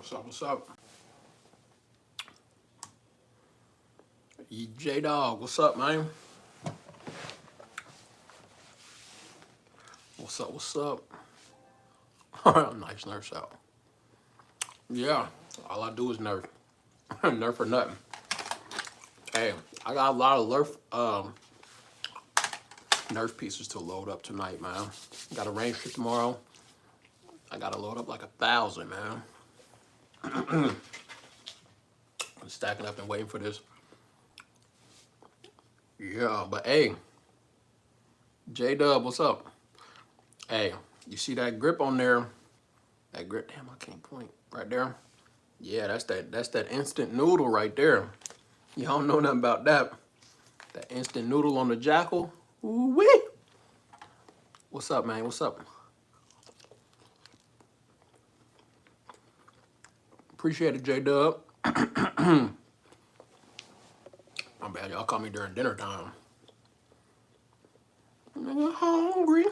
What's up? What's up? J Dog, what's up, man? What's up? What's up? Nice nerf out. Yeah, all I do is nerf. Nerf or nothing. Hey, I got a lot of nerf pieces to load up tonight, man. Got a range trip tomorrow. I gotta load up like 1,000, man. I'm stacking up and waiting for this. Yeah, but hey, J Dub, what's up? Hey, you see that grip on there? That grip, damn, I can't point right there. Yeah, that's that instant noodle right there. Y'all don't know nothing about that. That instant noodle on the Jackal. Ooh-wee. What's up, man? What's up? Appreciate it, J-Dub. I'm bad. Y'all call me during dinner time. I'm hungry.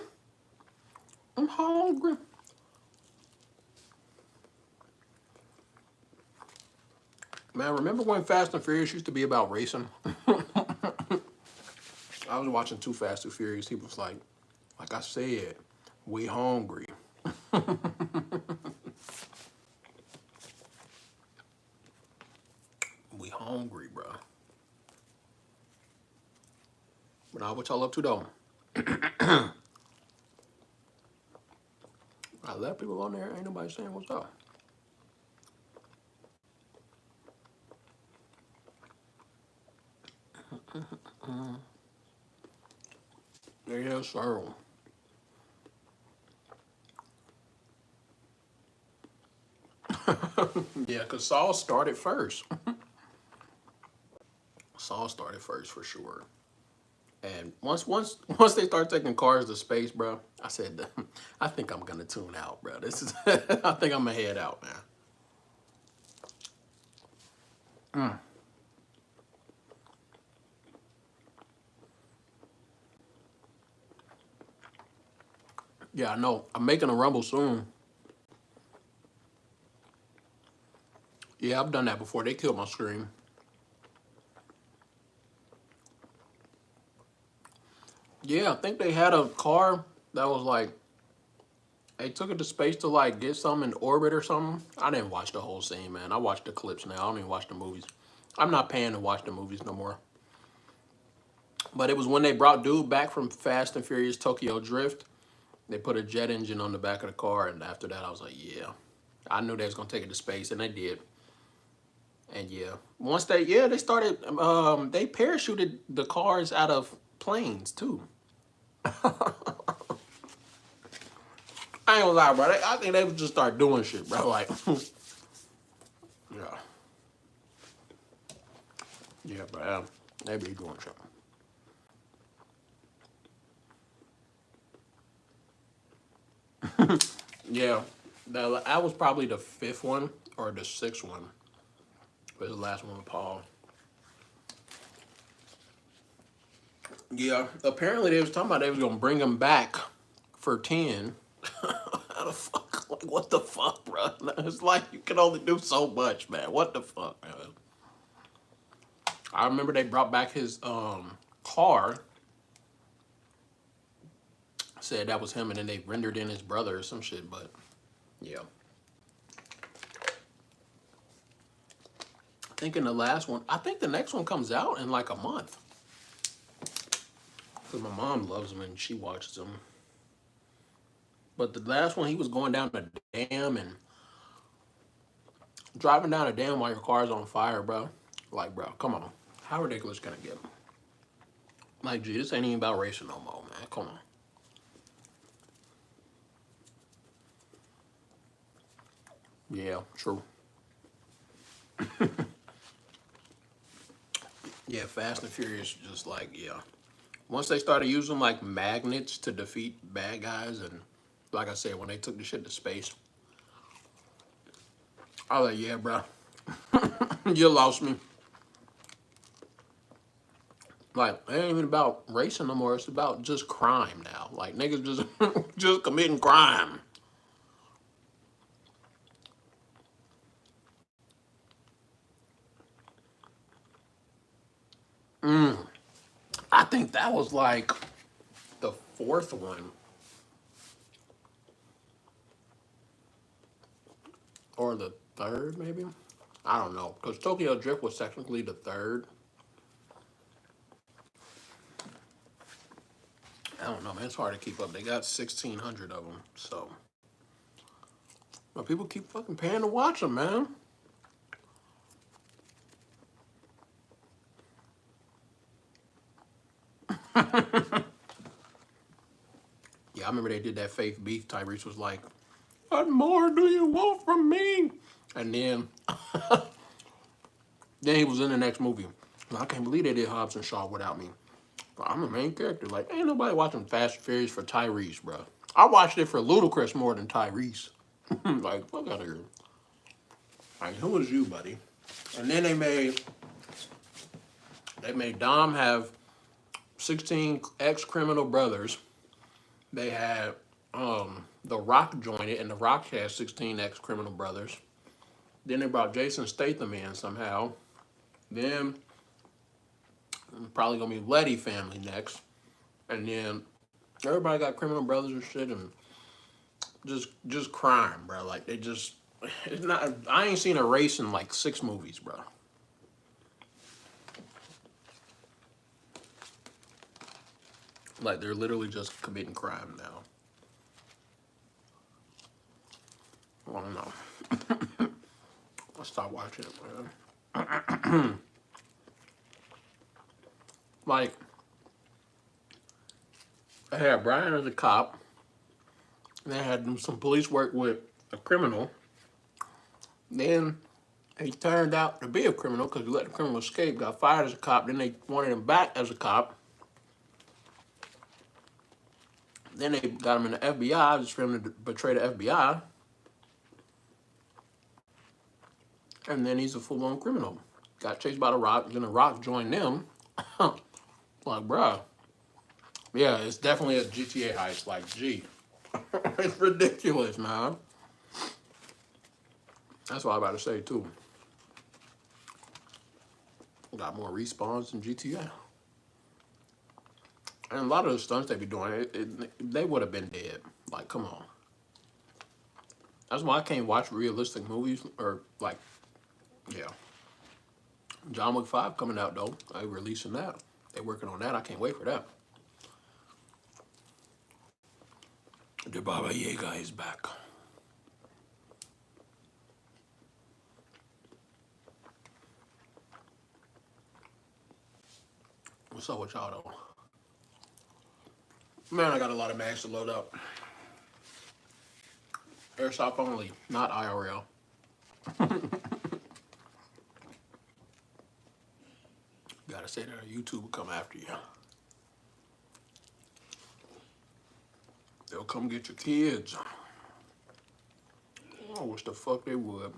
I'm hungry. Man, remember when Fast and Furious used to be about racing? I was watching Too Fast, Too Furious. He was like I said, we hungry. We hungry, bro. But now what y'all up to, though? I left people on there. Ain't nobody saying what's up. Yes, sir. Yeah, because Saul started first. Saul started first for sure. And once they start taking cars to space, bro, I said, I think I'm gonna tune out, bro. This is, I think I'm gonna head out, man. Yeah, I know. I'm making a Rumble soon. Yeah, I've done that before. They killed my screen. Yeah, I think they had a car that was like, they took it to space to like get something in orbit or something. I didn't watch the whole scene, man. I watched the clips now. I don't even watch the movies. I'm not paying to watch the movies no more. But it was when they brought dude back from Fast and Furious Tokyo Drift. They put a jet engine on the back of the car, and after that, I was like, yeah. I knew they was gonna take it to space, and they did. And yeah, once they started, they parachuted the cars out of planes too. I ain't gonna lie, bro. I think they would just start doing shit, bro. Like, yeah, yeah, bro. They be doing something. Yeah, that was probably the 5th one or the 6th one. It was the last one with Paul. Yeah, apparently they was talking about they was gonna bring him back for 10. How the fuck? Like, what the fuck, bro? It's like you can only do so much, man. What the fuck, man? I remember they brought back his car. Said that was him, and then they rendered in his brother or some shit. But yeah, I think in the last one, I think the next one comes out in like a month. Cause my mom loves him and she watches him. But the last one, he was going down the dam and driving down a dam while your car's on fire, bro. Like, bro, come on. How ridiculous can it get? Like, gee, this ain't even about racing no more, man. Come on. Yeah, true. Yeah, Fast and Furious, just like, yeah. Once they started using, like, magnets to defeat bad guys, and like I said, when they took the shit to space, I was like, yeah, bro. You lost me. Like, it ain't even about racing no more. It's about just crime now. Like, niggas just just committing crime. I think that was like the fourth one. Or the third, maybe? I don't know. Because Tokyo Drift was technically the third. I don't know, man. It's hard to keep up. They got 1,600 of them, so. But people keep fucking paying to watch them, man. Yeah, I remember they did that fake beef. Tyrese was like, "What more do you want from me?" And then he was in the next movie. I can't believe they did Hobbs and Shaw without me. But I'm the main character. Like, ain't nobody watching Fast and Furious for Tyrese, bro. I watched it for Ludacris more than Tyrese. Like, fuck out of here. Like, who is you, buddy? And then they made Dom have 16 ex-criminal brothers. They had The Rock join it, and The Rock has 16 ex-criminal brothers. Then they brought Jason Statham in somehow. Then probably gonna be Letty family next, and then everybody got criminal brothers and shit, and just crime, bro. Like they just, it's not. I ain't seen a race in like 6 movies, bro. Like they're literally just committing crime now. I don't know. I'll stop watching it, man. Like I had Brian as a cop. They had some police work with a criminal. Then he turned out to be a criminal because he let the criminal escape, got fired as a cop. Then they wanted him back as a cop. Then they got him in the FBI just for him to betray the FBI. And then he's a full-on criminal. Got chased by the Rock. Then the Rock joined them. Like, bruh. Yeah, it's definitely a GTA heist. Like, gee. It's ridiculous, man. That's what I'm about to say, too. Got more respawns than GTA. And a lot of the stunts they be doing, they would have been dead. Like, come on. That's why I can't watch realistic movies. Or, like, yeah. John Wick 5 coming out, though. They releasing that. They working on that. I can't wait for that. The Baba Yaga is back. What's up with y'all, though? Man, I got a lot of mags to load up. Airsoft only, not IRL. Gotta say that YouTube will come after you. They'll come get your kids. I wish the fuck they would.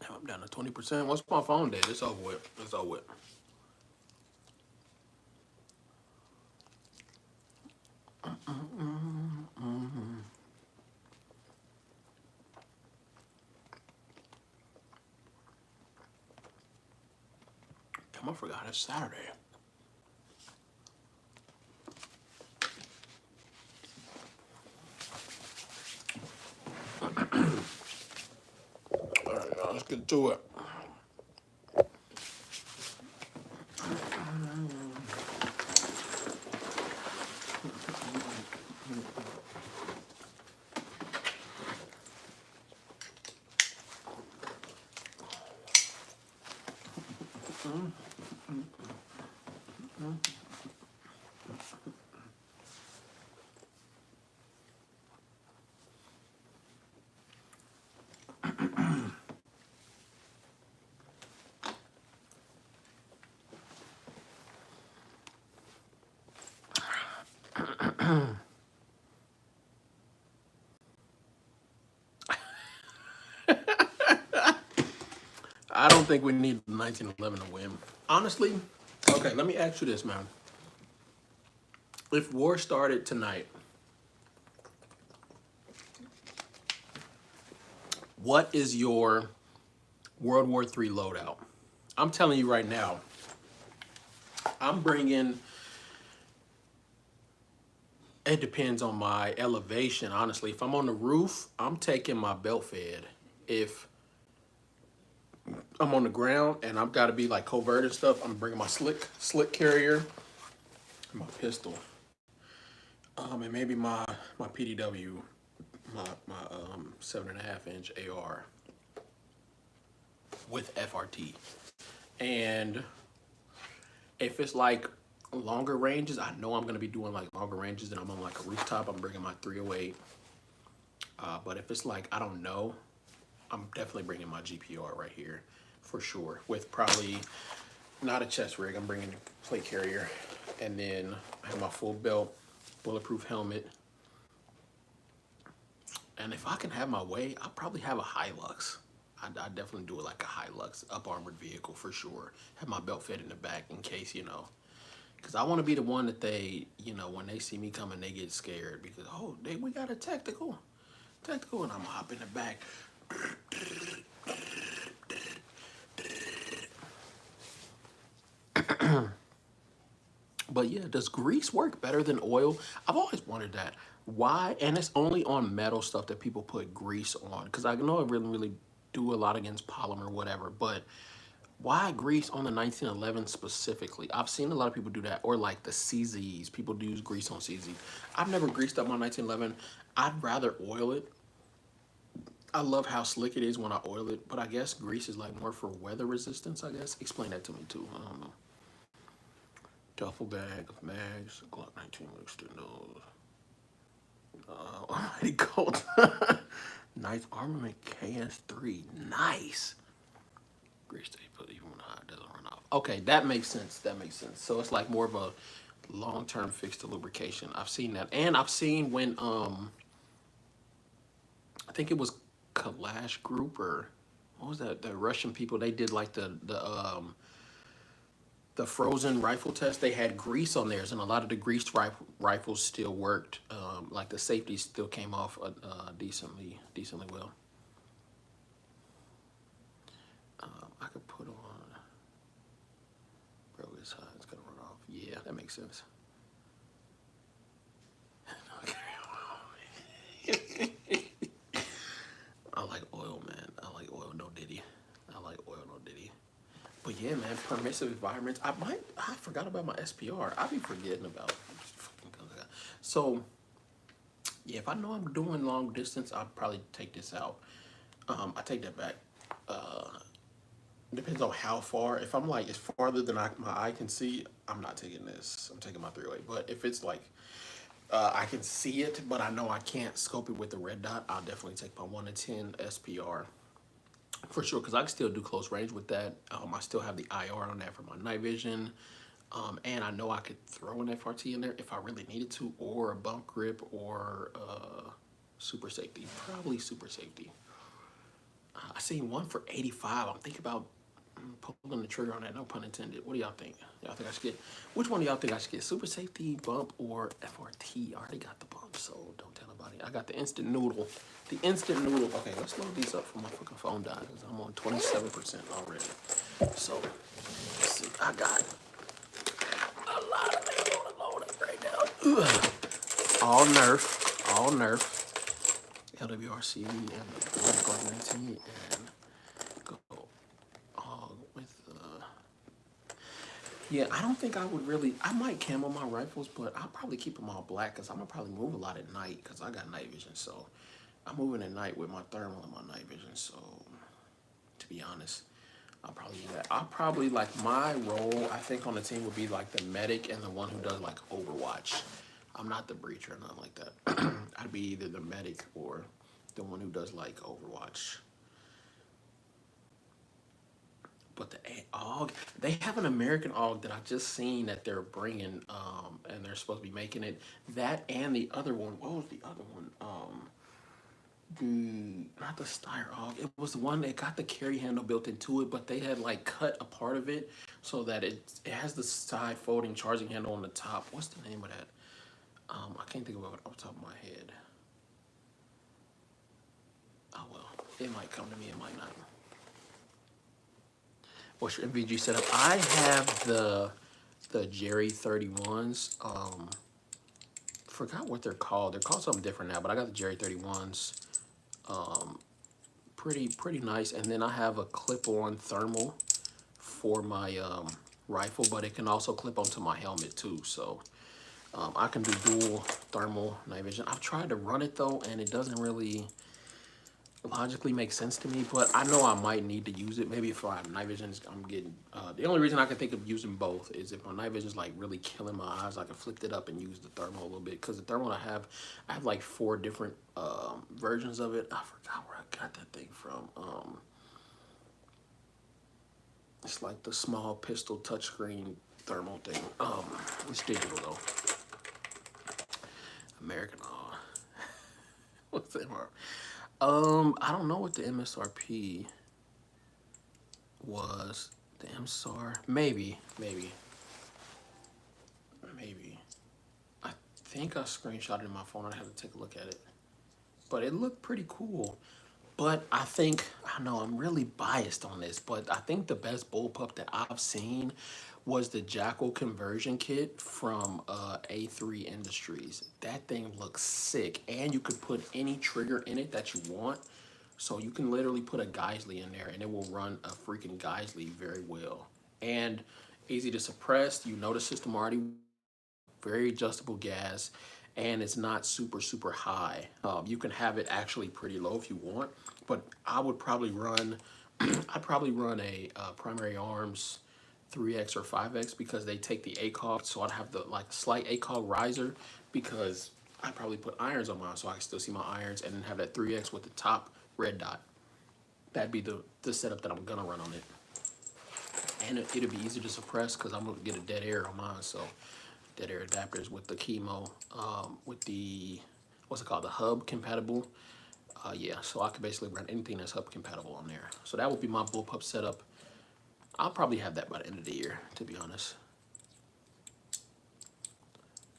I'm down to 20%. What's my phone dead? It's over with. It's over with. Damn, I forgot it's Saturday. All right, y'all, let's get to it. I don't think we need 1911 to win. Honestly, okay, let me ask you this, man. If war started tonight, What is your World War III loadout? I'm telling you right now, I'm bringing, it depends on my elevation, honestly. If I'm on the roof, I'm taking my belt fed. If I'm on the ground and I've got to be like covert and stuff, I'm bringing my slick carrier, my pistol, and maybe my PDW, my 7.5-inch AR with FRT. And if it's like longer ranges, I know I'm gonna be doing like longer ranges, and I'm on like a rooftop, I'm bringing my 308. But if it's like, I don't know, I'm definitely bringing my GPR right here for sure, with probably not a chest rig. I'm bringing a plate carrier, and then I have my full belt, bulletproof helmet. And if I can have my way, I'll probably have a Hilux. I'd definitely do it like a Hilux, up armored vehicle for sure. Have my belt fed in the back in case, you know. Because I want to be the one that they, you know, when they see me coming, they get scared. Because, oh, we got a tactical, and I'm hop in the back. But yeah, does grease work better than oil? I've always wondered that. Why? And it's only on metal stuff that people put grease on. Because I know it really do a lot against polymer, whatever. But why grease on the 1911 specifically? I've seen a lot of people do that. Or like the CZs. People do use grease on CZ. I've never greased up my 1911. I'd rather oil it. I love how slick it is when I oil it. But I guess grease is like more for weather resistance, I guess. Explain that to me too. I don't know. Duffel bag of mags, Glock 19 mixed in those. Almighty Colt. Nice armament KS3. Nice. Grease tape, but even when it doesn't run off. Okay, that makes sense. That makes sense. So it's like more of a long-term fix to lubrication. I've seen that. And I've seen when I think it was Kalash Group, or what was that? The Russian people, they did like the frozen rifle test. They had grease on theirs, and a lot of the greased rifles still worked. Like the safety still came off decently well. I could put on, bro, it's hot, it's gonna run off. Yeah, that makes sense. I like oil, man. I like oil, no diddy. I like oil, no diddy. But yeah, man, permissive environments. I forgot about my SPR. I be forgetting about so yeah, if I know I'm doing long distance, I'll probably take this out. I take that back. Depends on how far. If I'm like, it's farther than my eye can see, I'm not taking this. I'm taking my 308. But if it's like, I can see it, but I know I can't scope it with the red dot, I'll definitely take my 1 to 10 SPR for sure, because I can still do close range with that. I still have the IR on that for my night vision. And I know I could throw an FRT in there if I really needed to, or a bump grip, or super safety. Probably super safety. I seen one for 85. I'm thinking about pulling the trigger on that, no pun intended. What do y'all think? Y'all think I should get, which one do y'all think I should get? Super safety, bump, or FRT? I already got the bump, so don't tell nobody. I got the instant noodle. The instant noodle. Okay, let's load these up before my fucking phone dies, because I'm on 27% already. So, let's see. I got a lot of things on the load up right now. Ugh. All Nerf. LWRC and the Glock 19 and go all with yeah, I don't think I would really, I might camo my rifles, but I'll probably keep them all black because I'm gonna probably move a lot at night because I got night vision. So I'm moving at night with my thermal and my night vision. So to be honest, I'll probably do that. I'll probably, like, my role I think on the team would be like the medic and the one who does like Overwatch. I'm not the breacher or nothing like that. I'd be either the medic or the one who does like Overwatch. But the AUG, they have an American AUG that I just seen that they're bringing, and they're supposed to be making it. That and the other one. What was the other one? Not the Steyr AUG. It was the one that got the carry handle built into it, but they had like cut a part of it so that it has the side folding charging handle on the top. What's the name of that? I can't think of it off the top of my head. Oh well. It might come to me, it might not. What's your MVG setup? I have the Jerry 31s. Forgot what they're called. They're called something different now, but I got the Jerry 31s. Pretty nice. And then I have a clip-on thermal for my rifle, but it can also clip onto my helmet too. So I can do dual thermal night vision. I've tried to run it though, and it doesn't really logically make sense to me, but I know I might need to use it. Maybe if my night vision is, I'm getting, the only reason I can think of using both is if my night vision is like really killing my eyes, I can flick it up and use the thermal a little bit. Because the thermal I have like 4 different versions of it. I forgot where I got that thing from. It's like the small pistol touchscreen thermal thing. It's digital though. American. What's the MRP? I don't know what the MSRP was. The MSR, maybe. I think I screenshotted it in my phone. I have to take a look at it, but it looked pretty cool. But I think, I know I'm really biased on this, but I think the best bullpup that I've seen was the Jackal conversion kit from A3 Industries. That thing looks sick, and you could put any trigger in it that you want. So you can literally put a Geisley in there, and it will run a freaking Geisley very well. And easy to suppress. You know the system already. Very adjustable gas, and it's not super high. You can have it actually pretty low if you want, but I would probably run I'd probably run a Primary Arms 3X or 5X because they take the ACOG, so I'd have the like slight ACOG riser because I'd probably put irons on mine so I can still see my irons, and then have that 3X with the top red dot. That'd be the setup that I'm gonna run on it. And it'll be easy to suppress because I'm gonna get a dead air on mine, so dead air adapters with the chemo, with the, what's it called, the hub compatible. Yeah, so I could basically run anything that's hub compatible on there. So that would be my bullpup setup. I'll probably have that by the end of the year, to be honest.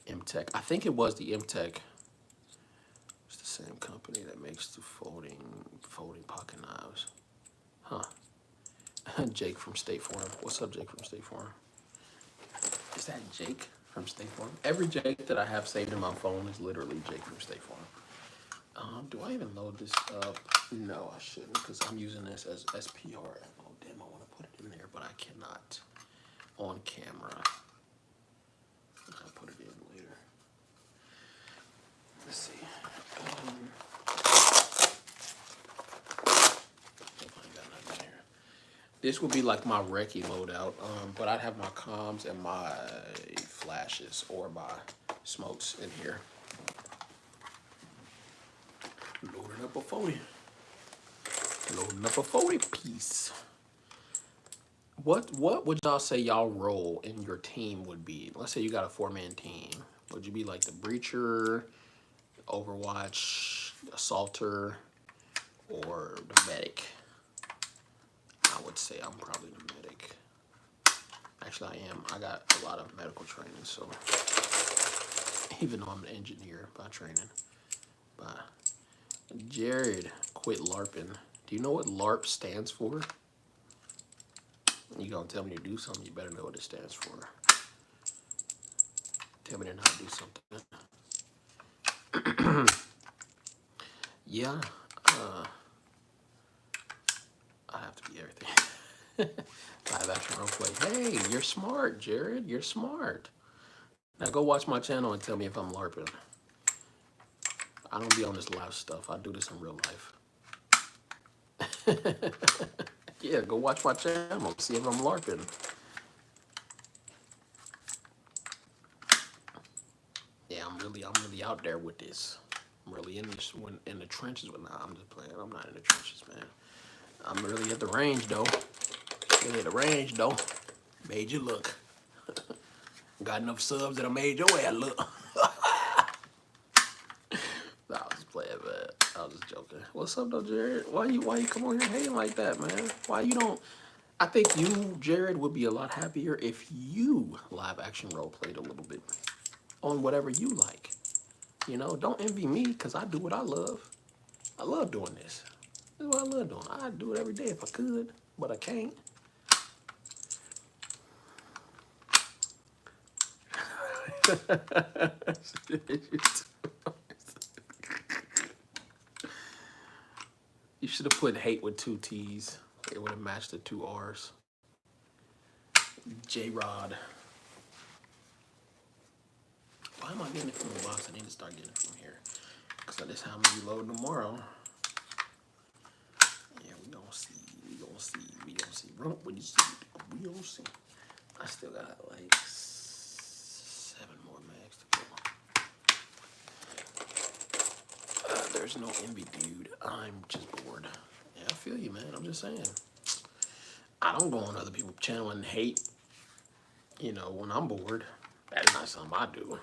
M-Tech, I think it was the M-Tech. It's the same company that makes the folding pocket knives. Huh. Jake from State Farm. What's up, Jake from State Farm? Is that Jake from State Farm? Every Jake that I have saved in my phone is literally Jake from State Farm. Do I even load this up? No, I shouldn't, because I'm using this as SPR. Oh, damn, I want to put it in there, but I cannot on camera. I'll put it in later. Let's see. This would be like my recce loadout, but I'd have my comms and my flashes or my smokes in here. Loading up a 40. Loading up a 40 piece. What would y'all say y'all role in your team would be? Let's say you got a 4-man team. Would you be like the breacher, Overwatch, assaulter, or the medic? I would say I'm probably the medic. Actually, I am. I got a lot of medical training, so even though I'm an engineer by training. But Jared quit LARPing. Do you know what LARP stands for? You gonna tell me to do something, you better know what it stands for. Tell me to not do something. Yeah, I have to be everything. Live action role play. Hey, you're smart, Jared. You're smart. Now go watch my channel and tell me if I'm LARPing. I don't be on this live stuff. I do this in real life. Yeah, go watch my channel. See if I'm LARPing. Yeah, I'm really out there with this. I'm really in this in the trenches with. Nah, I'm just playing. I'm not in the trenches, man. I'm really at the range though. Really at the range though. Made you look. Got enough subs that I made your ass look. Nah, I was just playing, man. I was just joking. What's up though, Jared? Why you come on here hating like that, man? Why you don't? I think you, Jared, would be a lot happier if you live action role played a little bit on whatever you like. You know, don't envy me because I do what I love. I love doing this. That's what I love doing. I'd do it every day if I could, but I can't. You should have put hate with two T's. It would have matched the two R's. J-Rod. Why am I getting it from the box? I need to start getting it from here. Because that's how I'm going to be loading tomorrow. Yeah, we gonna see. We gonna see. We gonna see. Run up with you see. We gonna see. I still got like 7 more mags to go. There's no envy, dude. I'm just bored. Yeah, I feel you, man. I'm just saying. I don't go on other people's channel and hate, you know, when I'm bored. That's not something I do.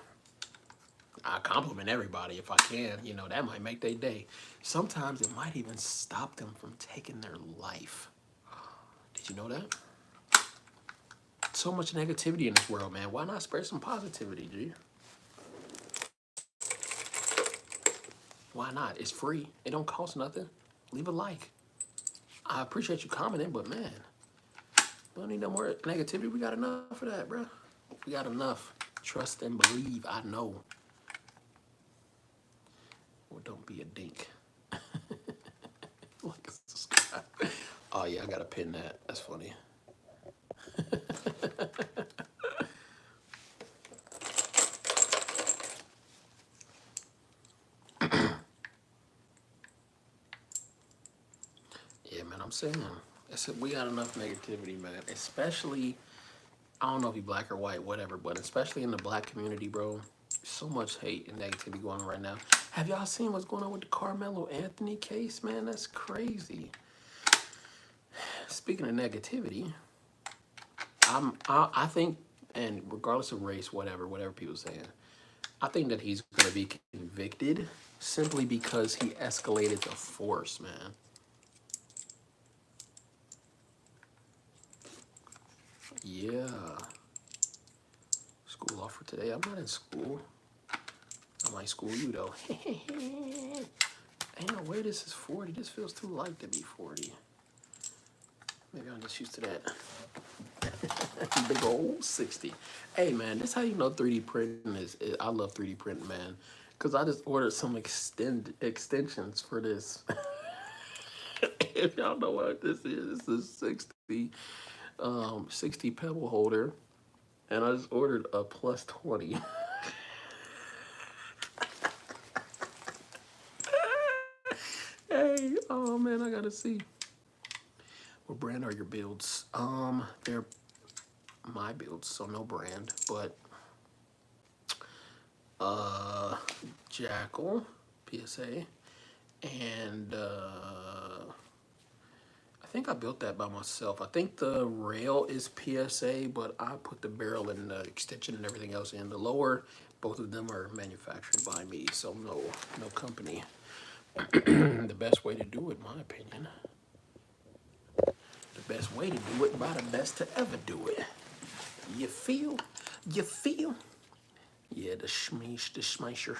I compliment everybody if I can. You know, that might make their day. Sometimes it might even stop them from taking their life. Did you know that? So much negativity in this world, man. Why not spread some positivity, G? Why not? It's free. It don't cost nothing. Leave a like. I appreciate you commenting, but man, we don't need no more negativity. We got enough of that, bro. We got enough. Trust and believe. I know. Or don't be a dink. Like and subscribe. Oh yeah, I gotta pin that. That's funny. Yeah, man, I'm saying, we got enough negativity, man. Especially, I don't know if you're black or white, whatever, but especially in the black community, bro. So much hate and negativity going on right now. Have y'all seen what's going on with the Carmelo Anthony case, man? That's crazy. Speaking of negativity, I think, and regardless of race, whatever people saying, I think that he's gonna be convicted simply because he escalated the force, man. Yeah. School off for today. I'm not in school. I might school you though. Ain't no way this is 40. This feels too light to be 40. Maybe I'm just used to that. Big old 60. Hey man, this how you know 3D printing is I love 3D printing, man. Cause I just ordered some extensions for this. If y'all know what this is 60 pebble holder. And I just ordered a plus 20. Hey, oh man, I gotta see. What brand are your builds? They're my builds, so no brand, but Jackal, PSA, and I think I built that by myself. I think the rail is PSA, but I put the barrel and the extension and everything else in. The lower, both of them are manufactured by me, so no company. The best way to do it, in my opinion. The best way to do it by the best to ever do it. You feel? You feel? Yeah, the Schmeischer.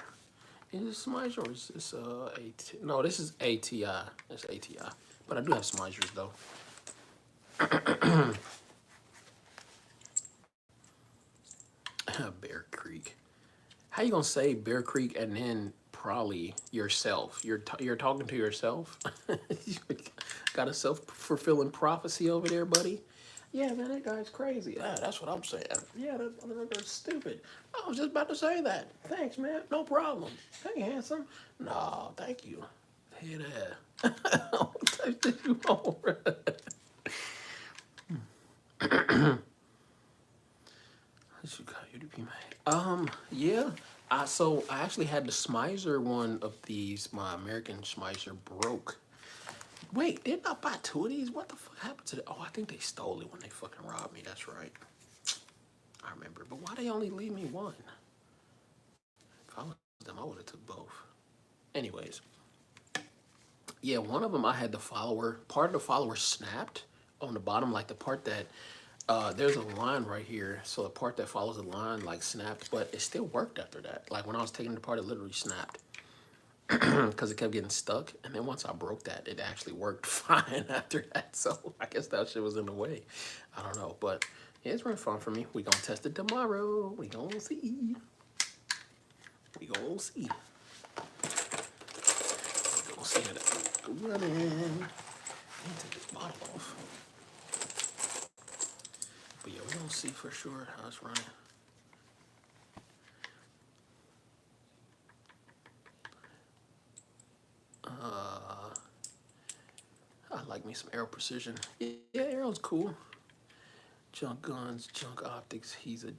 Is it Schmeischer or is this AT? No, this is ATI. That's ATI. But I do have Schmeichers though. Bear Creek. How you gonna say Bear Creek and then probably yourself? You're talking to yourself. Got a self-fulfilling prophecy over there, buddy. Yeah, man, that guy's crazy. Yeah, that's what I'm saying. Yeah, that's stupid. I was just about to say that. Thanks, man. No problem. Hey, handsome. No, thank you. Hey there. I'll touch you over. Yeah. So I actually had the Schmeiser one of these. My American Schmeiser broke. Wait, didn't I buy 2 of these? What the fuck happened to the? Oh, I think they stole it when they fucking robbed me. That's right. I remember. But why they only leave me one? If I was them, I would have took both. Anyways. Yeah, one of them I had the follower. Part of the follower snapped on the bottom, like the part that there's a line right here. So the part that follows the line like snapped, but it still worked after that. Like when I was taking it apart, it literally snapped. because it kept getting stuck. And then once I broke that, it actually worked fine after that. So I guess that shit was in the way. I don't know, but yeah, it's been fun for me. We gonna test it tomorrow. We gonna see. We gonna see. We gonna see it running. I need to take this bottle off. But yeah, we gonna see for sure how it's running. I like me some Arrow Precision. Yeah, Arrow's cool. Junk guns, junk optics. He's a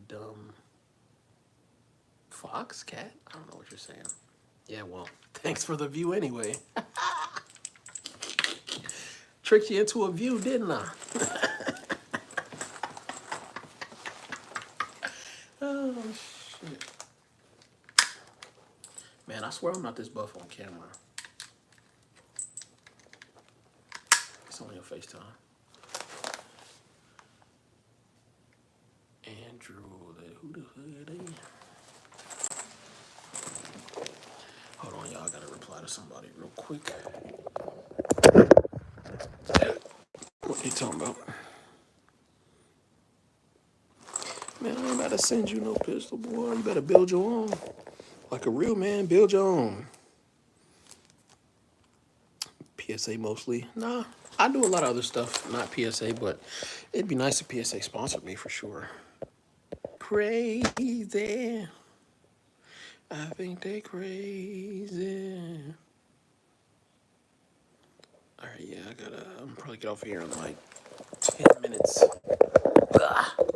dumb fox cat. I don't know what you're saying. Yeah, well, thanks for the view anyway. Tricked you into a view, didn't I? Oh shit. Man, I swear I'm not this buff on camera. It's only a FaceTime. Andrew, who the fuck are they? Hold on, y'all. I gotta reply to somebody real quick. What you talking about? Man, I ain't about to send you no pistol, boy. You better build your own. Like a real man, build your own. PSA mostly. Nah, I do a lot of other stuff, not PSA, but it'd be nice if PSA sponsored me for sure. Crazy. I think they crazy. All right, yeah, I'm probably get off here in like 10 minutes. Ah, there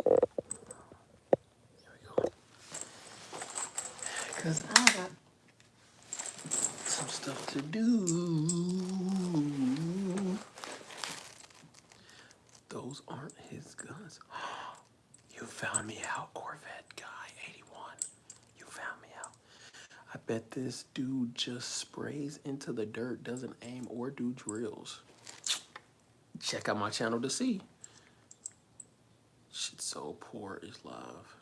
we go. Because I got some stuff to do. Those aren't his guns. You found me out, Corvette guy 81. You found me out. I bet this dude just sprays into the dirt, doesn't aim or do drills. Check out my channel to see. Shit so poor is love.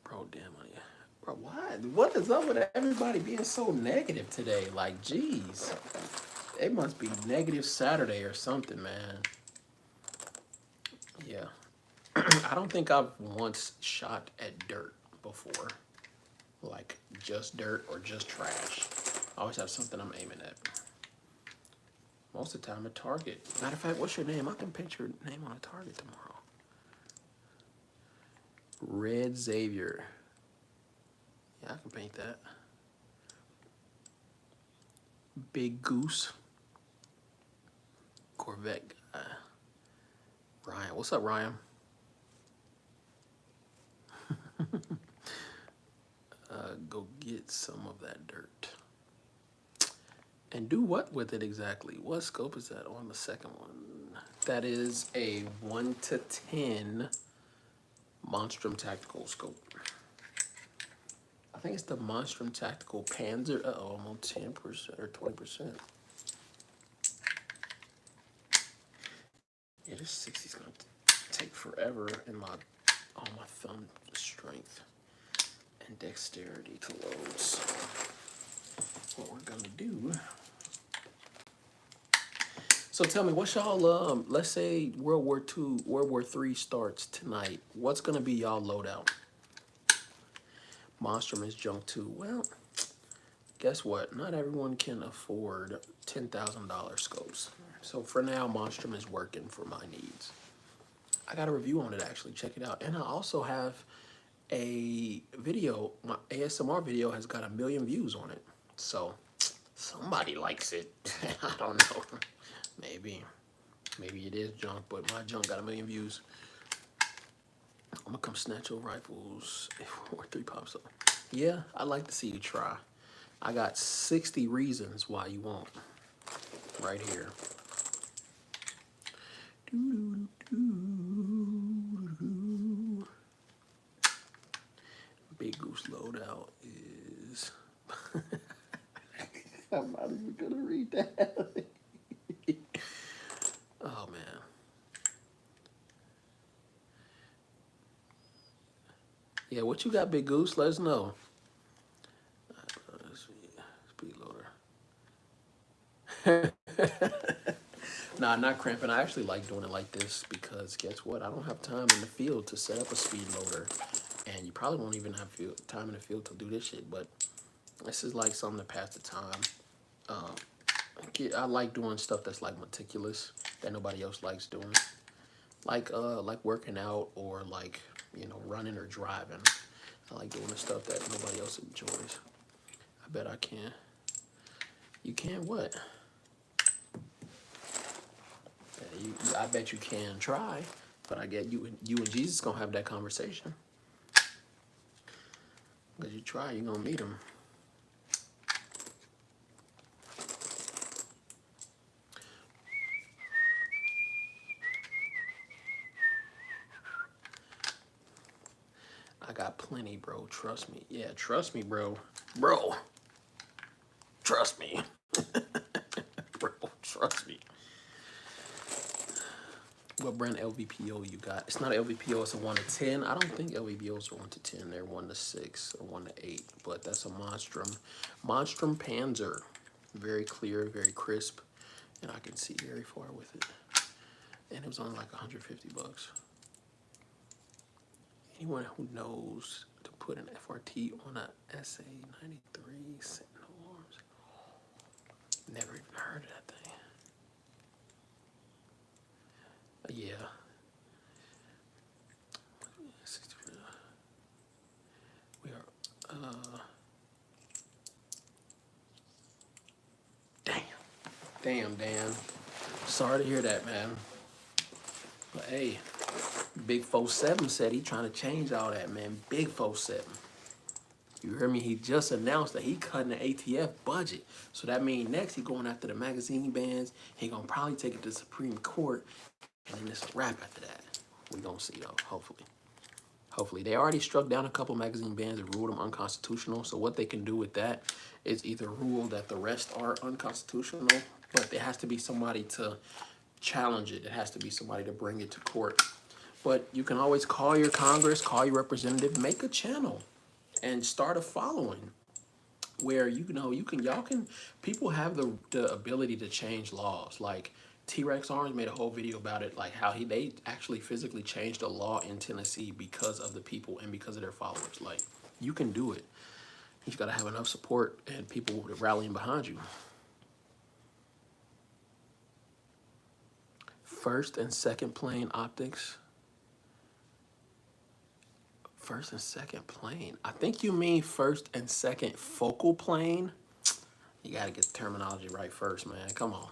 Bro, damn it. Bro, why? What is up with everybody being so negative today? Like, geez. It must be negative Saturday or something, man. Yeah. I don't think I've once shot at dirt before. Like, just dirt or just trash. I always have something I'm aiming at. Most of the time, a target. Matter of fact, what's your name? I can paint your name on a target tomorrow. Red Xavier. Yeah, I can paint that. Big Goose. Corvette guy. Ryan. What's up, Ryan? Go get some of that dirt. And do what with it exactly? What scope is that on the second one? That is a 1 to 10 Monstrum Tactical scope. I think it's the Monstrum Tactical Panzer. Uh-oh, I'm on 10% or 20%. Yeah, this 60's gonna take forever in my on my thumb strength and dexterity to load. So what we're gonna do. So tell me, what's y'all let's say World War II, World War III starts tonight. What's gonna be y'all loadout? Monstrum is junk too. Well, guess what? Not everyone can afford $10,000 scopes. So for now, Monstrum is working for my needs. I got a review on it actually. Check it out. And I also have a video. My ASMR video has got 1 million views on it. So somebody likes it. I don't know. Maybe it is junk, but my junk got 1 million views. I'm gonna come snatch your rifles if World War III pops up. Yeah, I'd like to see you try. I got 60 reasons why you won't. Right here. Big Goose loadout is. I'm not even gonna read that. Oh man. Yeah, what you got, Big Goose? Let us know. Nah, not cramping. I actually like doing it like this because guess what? I don't have time in the field to set up a speed loader, and you probably won't even have time in the field to do this shit. But this is like something to pass the time. Um, I like doing stuff that's like meticulous that nobody else likes doing, like working out or like running or driving. I like doing the stuff that nobody else enjoys. I bet I can. You can what? I bet you can try, but I get you and Jesus gonna have that conversation. Cause you try, you gonna meet him. I got plenty, bro. Trust me. Yeah, trust me, bro. Bro, trust me. Bro, trust me. What brand LVPO you got? It's not LVPO, it's a 1 to 10. I don't think LVPOs are 1 to 10. They're 1 to 6 or 1 to 8. But that's a Monstrum. Monstrum Panzer. Very clear, very crisp. And I can see very far with it. And it was only like 150 bucks. Anyone who knows to put an FRT on a SA-93 Sentinel Arms. Never even heard of that thing. Yeah. We are, damn, Dan. Sorry to hear that, man. But hey, Big 47 said he trying to change all that, man. Big 47. You heard me? He just announced that he cutting the ATF budget. So that means next he going after the magazine bans. He gonna probably take it to the Supreme Court, and then it's a wrap after that. We gonna see though, hopefully. Hopefully. They already struck down a couple magazine bans and ruled them unconstitutional. So what they can do with that is either rule that the rest are unconstitutional, but there has to be somebody to challenge it. It has to be somebody to bring it to court. But you can always call your Congress, call your representative, make a channel and start a following where y'all can people have the ability to change laws. Like T-Rex Orange made a whole video about it, like how they actually physically changed a law in Tennessee because of the people and because of their followers. Like, you can do it. You just gotta have enough support and people rallying behind you. First and second plane optics. First and second plane. I think you mean first and second focal plane. You gotta get the terminology right first, man. Come on.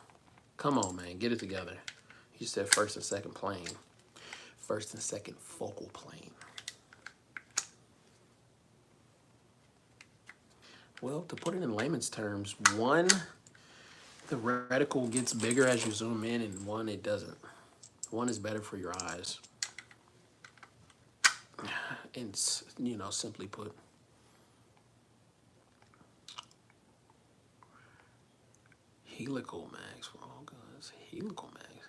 Come on, man. Get it together. You said first and second plane. First and second focal plane. Well, to put it in layman's terms, one, the reticle gets bigger as you zoom in, and one, it doesn't. One is better for your eyes. And, simply put. Helical mags for all guns. Helical mags.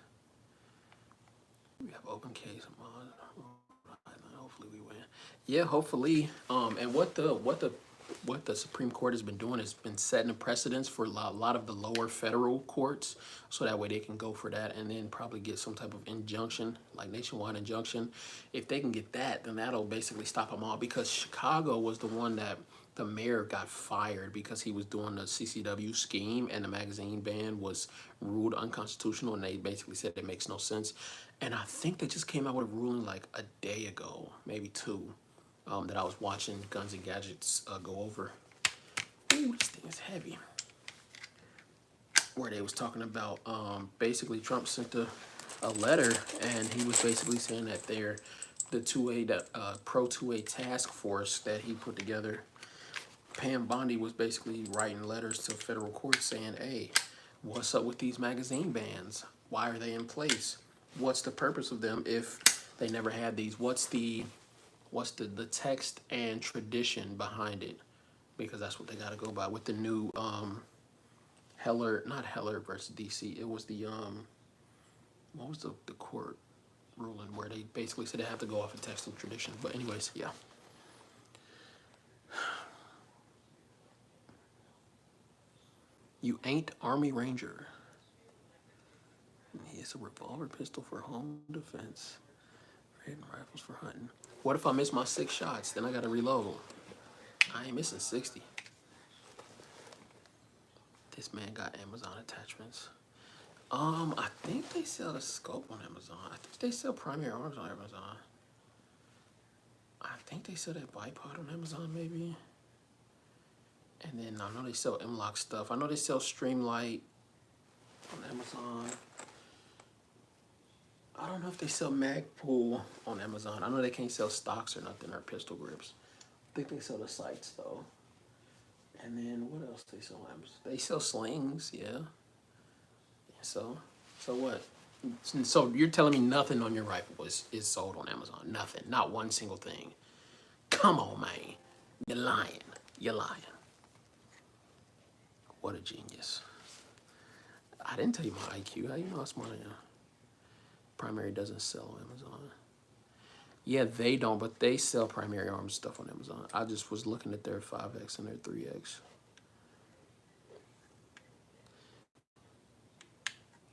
We have open case mod. Hopefully we win. Yeah, hopefully. And what the Supreme Court has been doing is been setting a precedence for a lot of the lower federal courts, so that way they can go for that and then probably get some type of injunction, like nationwide injunction. If they can get that, then that'll basically stop them all, because Chicago was the one that the mayor got fired because he was doing the CCW scheme and the magazine ban was ruled unconstitutional, and they basically said it makes no sense. And I think they just came out with a ruling like a day ago, maybe two, that I was watching Guns and Gadgets go over. Ooh, this thing is heavy. Where they was talking about basically Trump sent a letter, and he was basically saying that the 2A pro 2A task force that he put together, Pam Bondi was basically writing letters to federal courts saying, hey, what's up with these magazine bans? Why are they in place? What's the purpose of them if they never had these? What's the text and tradition behind it? Because that's what they got to go by with the new not Heller versus DC. It was the what was the court ruling where they basically said they have to go off of text and tradition. But anyways, yeah. You ain't Army Ranger. It's a revolver pistol for home defense. And rifles for hunting. What if I miss my 6 shots? Then I gotta reload. I ain't missing 60. This man got Amazon attachments. I think they sell the scope on Amazon. I think they sell primary arms on Amazon. I think they sell that bipod on Amazon, maybe. And then I know they sell M-Lock stuff. I know they sell Streamlight on Amazon. I don't know if they sell Magpul on Amazon. I know they can't sell stocks or nothing or pistol grips. I think they sell the sights though. And then what else they sell on Amazon? They sell slings, yeah. So what? So you're telling me nothing on your rifle is sold on Amazon? Nothing, not one single thing. Come on, man. You're lying. You're lying. What a genius. I didn't tell you my IQ. How you know how smart I am? Primary doesn't sell on Amazon. Yeah, they don't, but they sell primary arms stuff on Amazon. I just was looking at their 5X and their 3X.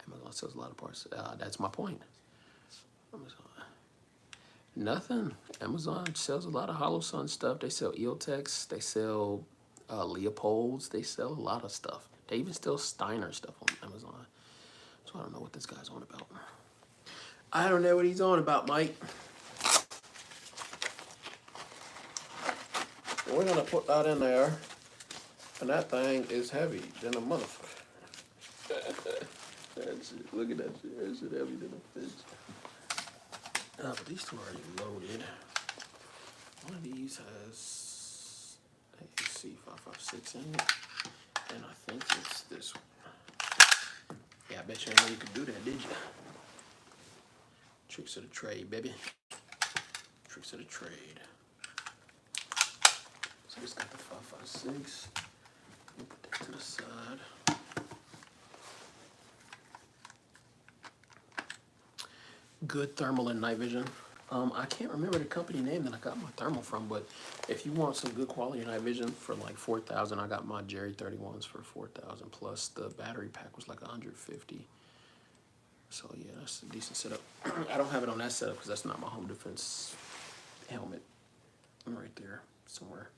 Amazon sells a lot of parts. That's my point. Amazon. Nothing. Amazon sells a lot of Hollow Sun stuff. They sell Eotex. They sell Leopolds. They sell a lot of stuff. They even sell Steiner stuff on Amazon. So I don't know what this guy's on about. I don't know what he's on about, Mike. We're gonna put that in there, and that thing is heavy than a motherfucker. That's it. Look at that shit. That shit heavy than a fish. But these two are already loaded. One of these has AC 556 in it, and I think it's this one. Yeah, I bet you didn't know you could do that, did you? Tricks of the trade, baby. Tricks of the trade. So just got the 556. We'll put that to the side. Good thermal and night vision. I can't remember the company name that I got my thermal from, but if you want some good quality night vision for like 4,000, I got my Jerry 31s for 4,000 plus the battery pack was like 150. So yeah, that's a decent setup. I don't have it on that setup because that's not my home defense helmet. I'm right there somewhere.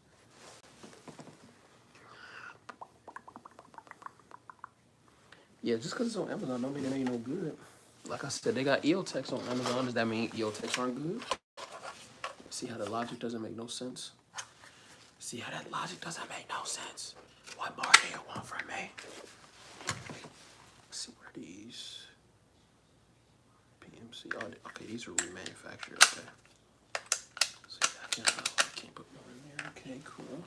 Yeah, just because it's on Amazon don't mean it ain't no good. Like I said, they got Eotex on Amazon. Does that mean Eotex aren't good? See how the logic doesn't make no sense? See how that logic doesn't make no sense? What more do you want from me? Let's see where these PMC. Oh, okay, these are remanufactured. Okay. See, I can't put more in there. Okay, cool.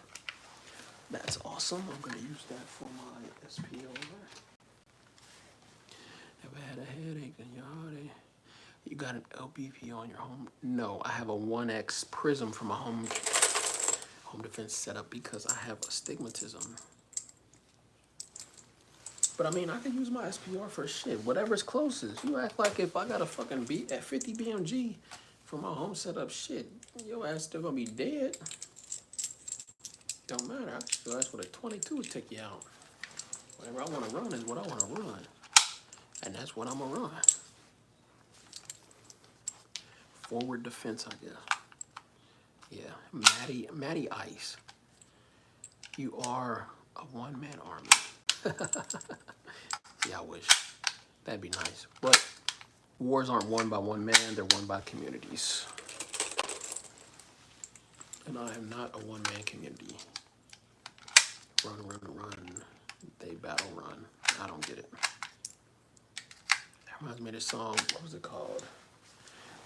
That's awesome. I'm gonna use that for my SPO. Ever had a headache in your heartache? You got an LBP on your home? No, I have a 1X Prism for my home defense setup because I have astigmatism. But I mean, I can use my SPR for shit, whatever's closest. You act like if I got a fucking at 50 BMG for my home setup, shit, your ass still gonna be dead. Don't matter. I still ask with a 22 to take you out. Whatever I want to run is what I want to run. And that's what I'm gonna run. Forward defense, I guess. Yeah, Matty Ice. You are a one-man army. Yeah, I wish. That'd be nice. But wars aren't won by one man, they're won by communities. And I am not a one-man community. Run, run, run. They battle run. I don't get it. That reminds me of this song. What was it called?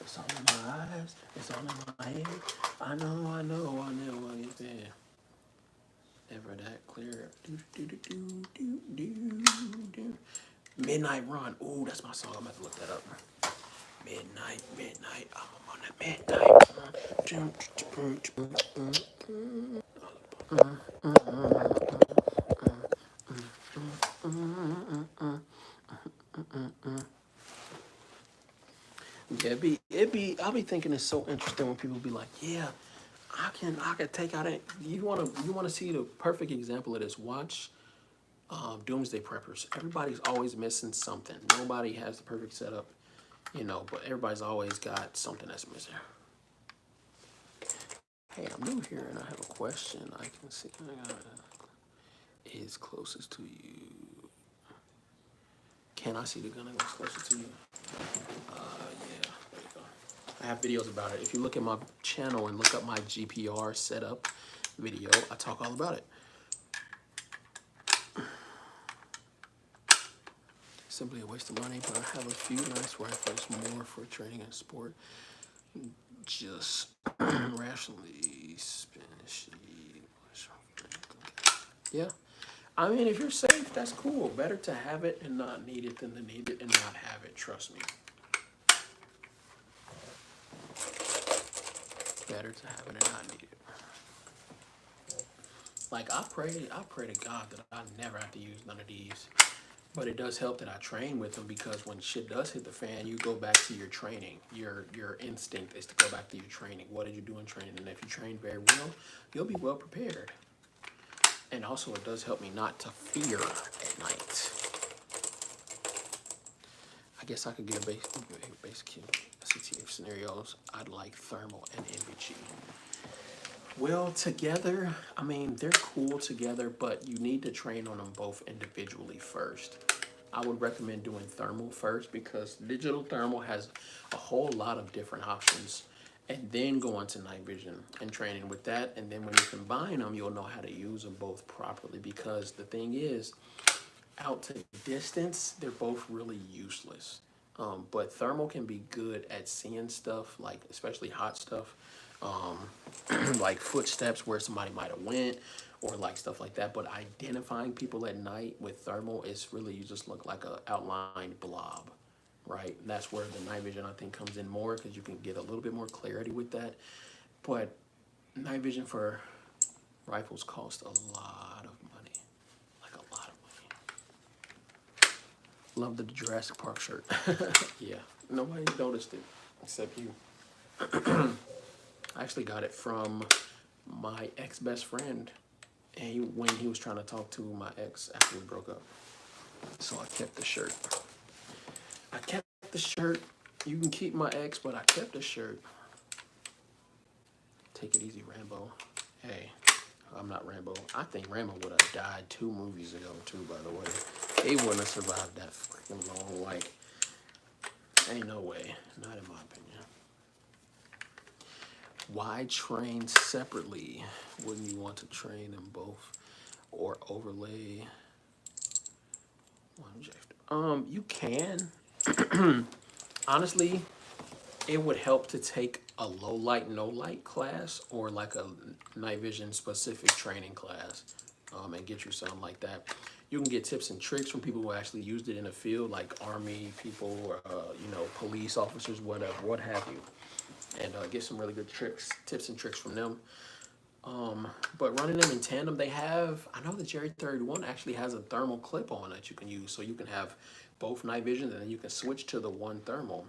It's all in my eyes. It's all in my head. I know, I get there. Never that clear. Midnight Run. Ooh, that's my song. I'm about to look that up. Midnight. I'm on the midnight. Yeah, I'll be thinking it's so interesting when people be like, yeah, I can take out it. You wanna see the perfect example of this? Watch Doomsday preppers. Everybody's always missing something. Nobody has the perfect setup, you know, but everybody's always got something that's missing. Hey, I'm new here and I have a question. I can see is closest to you. Can I see the gun that's closest to you? Yeah, there you go. I have videos about it. If you look at my channel and look up my GPR setup video, I talk all about it. Simply a waste of money, but I have a few nice rifles, more for training and sport. Just rationally spanish. Yeah. I mean, if you're safe, that's cool. Better to have it and not need it than to need it and not have it. Trust me. Better to have it and not need it. Like I pray to God that I never have to use none of these. But it does help that I train with them, because when shit does hit the fan, you go back to your training. Your instinct is to go back to your training. What did you do in training? And if you train very well, you'll be well prepared. And also, it does help me not to fear at night. I guess I could get a basic CTF scenarios. I'd like thermal and NVG. Well, together, I mean, they're cool together, but you need to train on them both individually first. I would recommend doing thermal first, because digital thermal has a whole lot of different options, and then go on to night vision and training with that. And then when you combine them, you'll know how to use them both properly, because the thing is, out to distance, they're both really useless. But thermal can be good at seeing stuff, like especially hot stuff, like footsteps where somebody might have went, or like stuff like that. But identifying people at night with thermal is really, you just look like a outlined blob, right? And that's where the night vision, I think, comes in more, because you can get a little bit more clarity with that. But night vision for rifles cost a lot of money, like a lot of money. Love the Jurassic Park shirt. Yeah, nobody noticed it except you. I actually got it from my ex-best friend, and when he was trying to talk to my ex after we broke up. So I kept the shirt. I kept the shirt. You can keep my ex, but I kept the shirt. Take it easy, Rambo. Hey, I'm not Rambo. I think Rambo would have died 2 movies ago, too, by the way. He wouldn't have survived that freaking long. Like, ain't no way. Not in my opinion. Why train separately? Wouldn't you want to train them both or overlay one objective? You can. Honestly, it would help to take a low light, no light class, or like a night vision specific training class, and get you something like that. You can get tips and tricks from people who actually used it in the field, like Army people, or you know, police officers, whatever, what have you, and get some really good tips and tricks from them. But running them in tandem, they have, I know the Jerry 31 actually has a thermal clip on that you can use, so you can have both night vision, and then you can switch to the one thermal.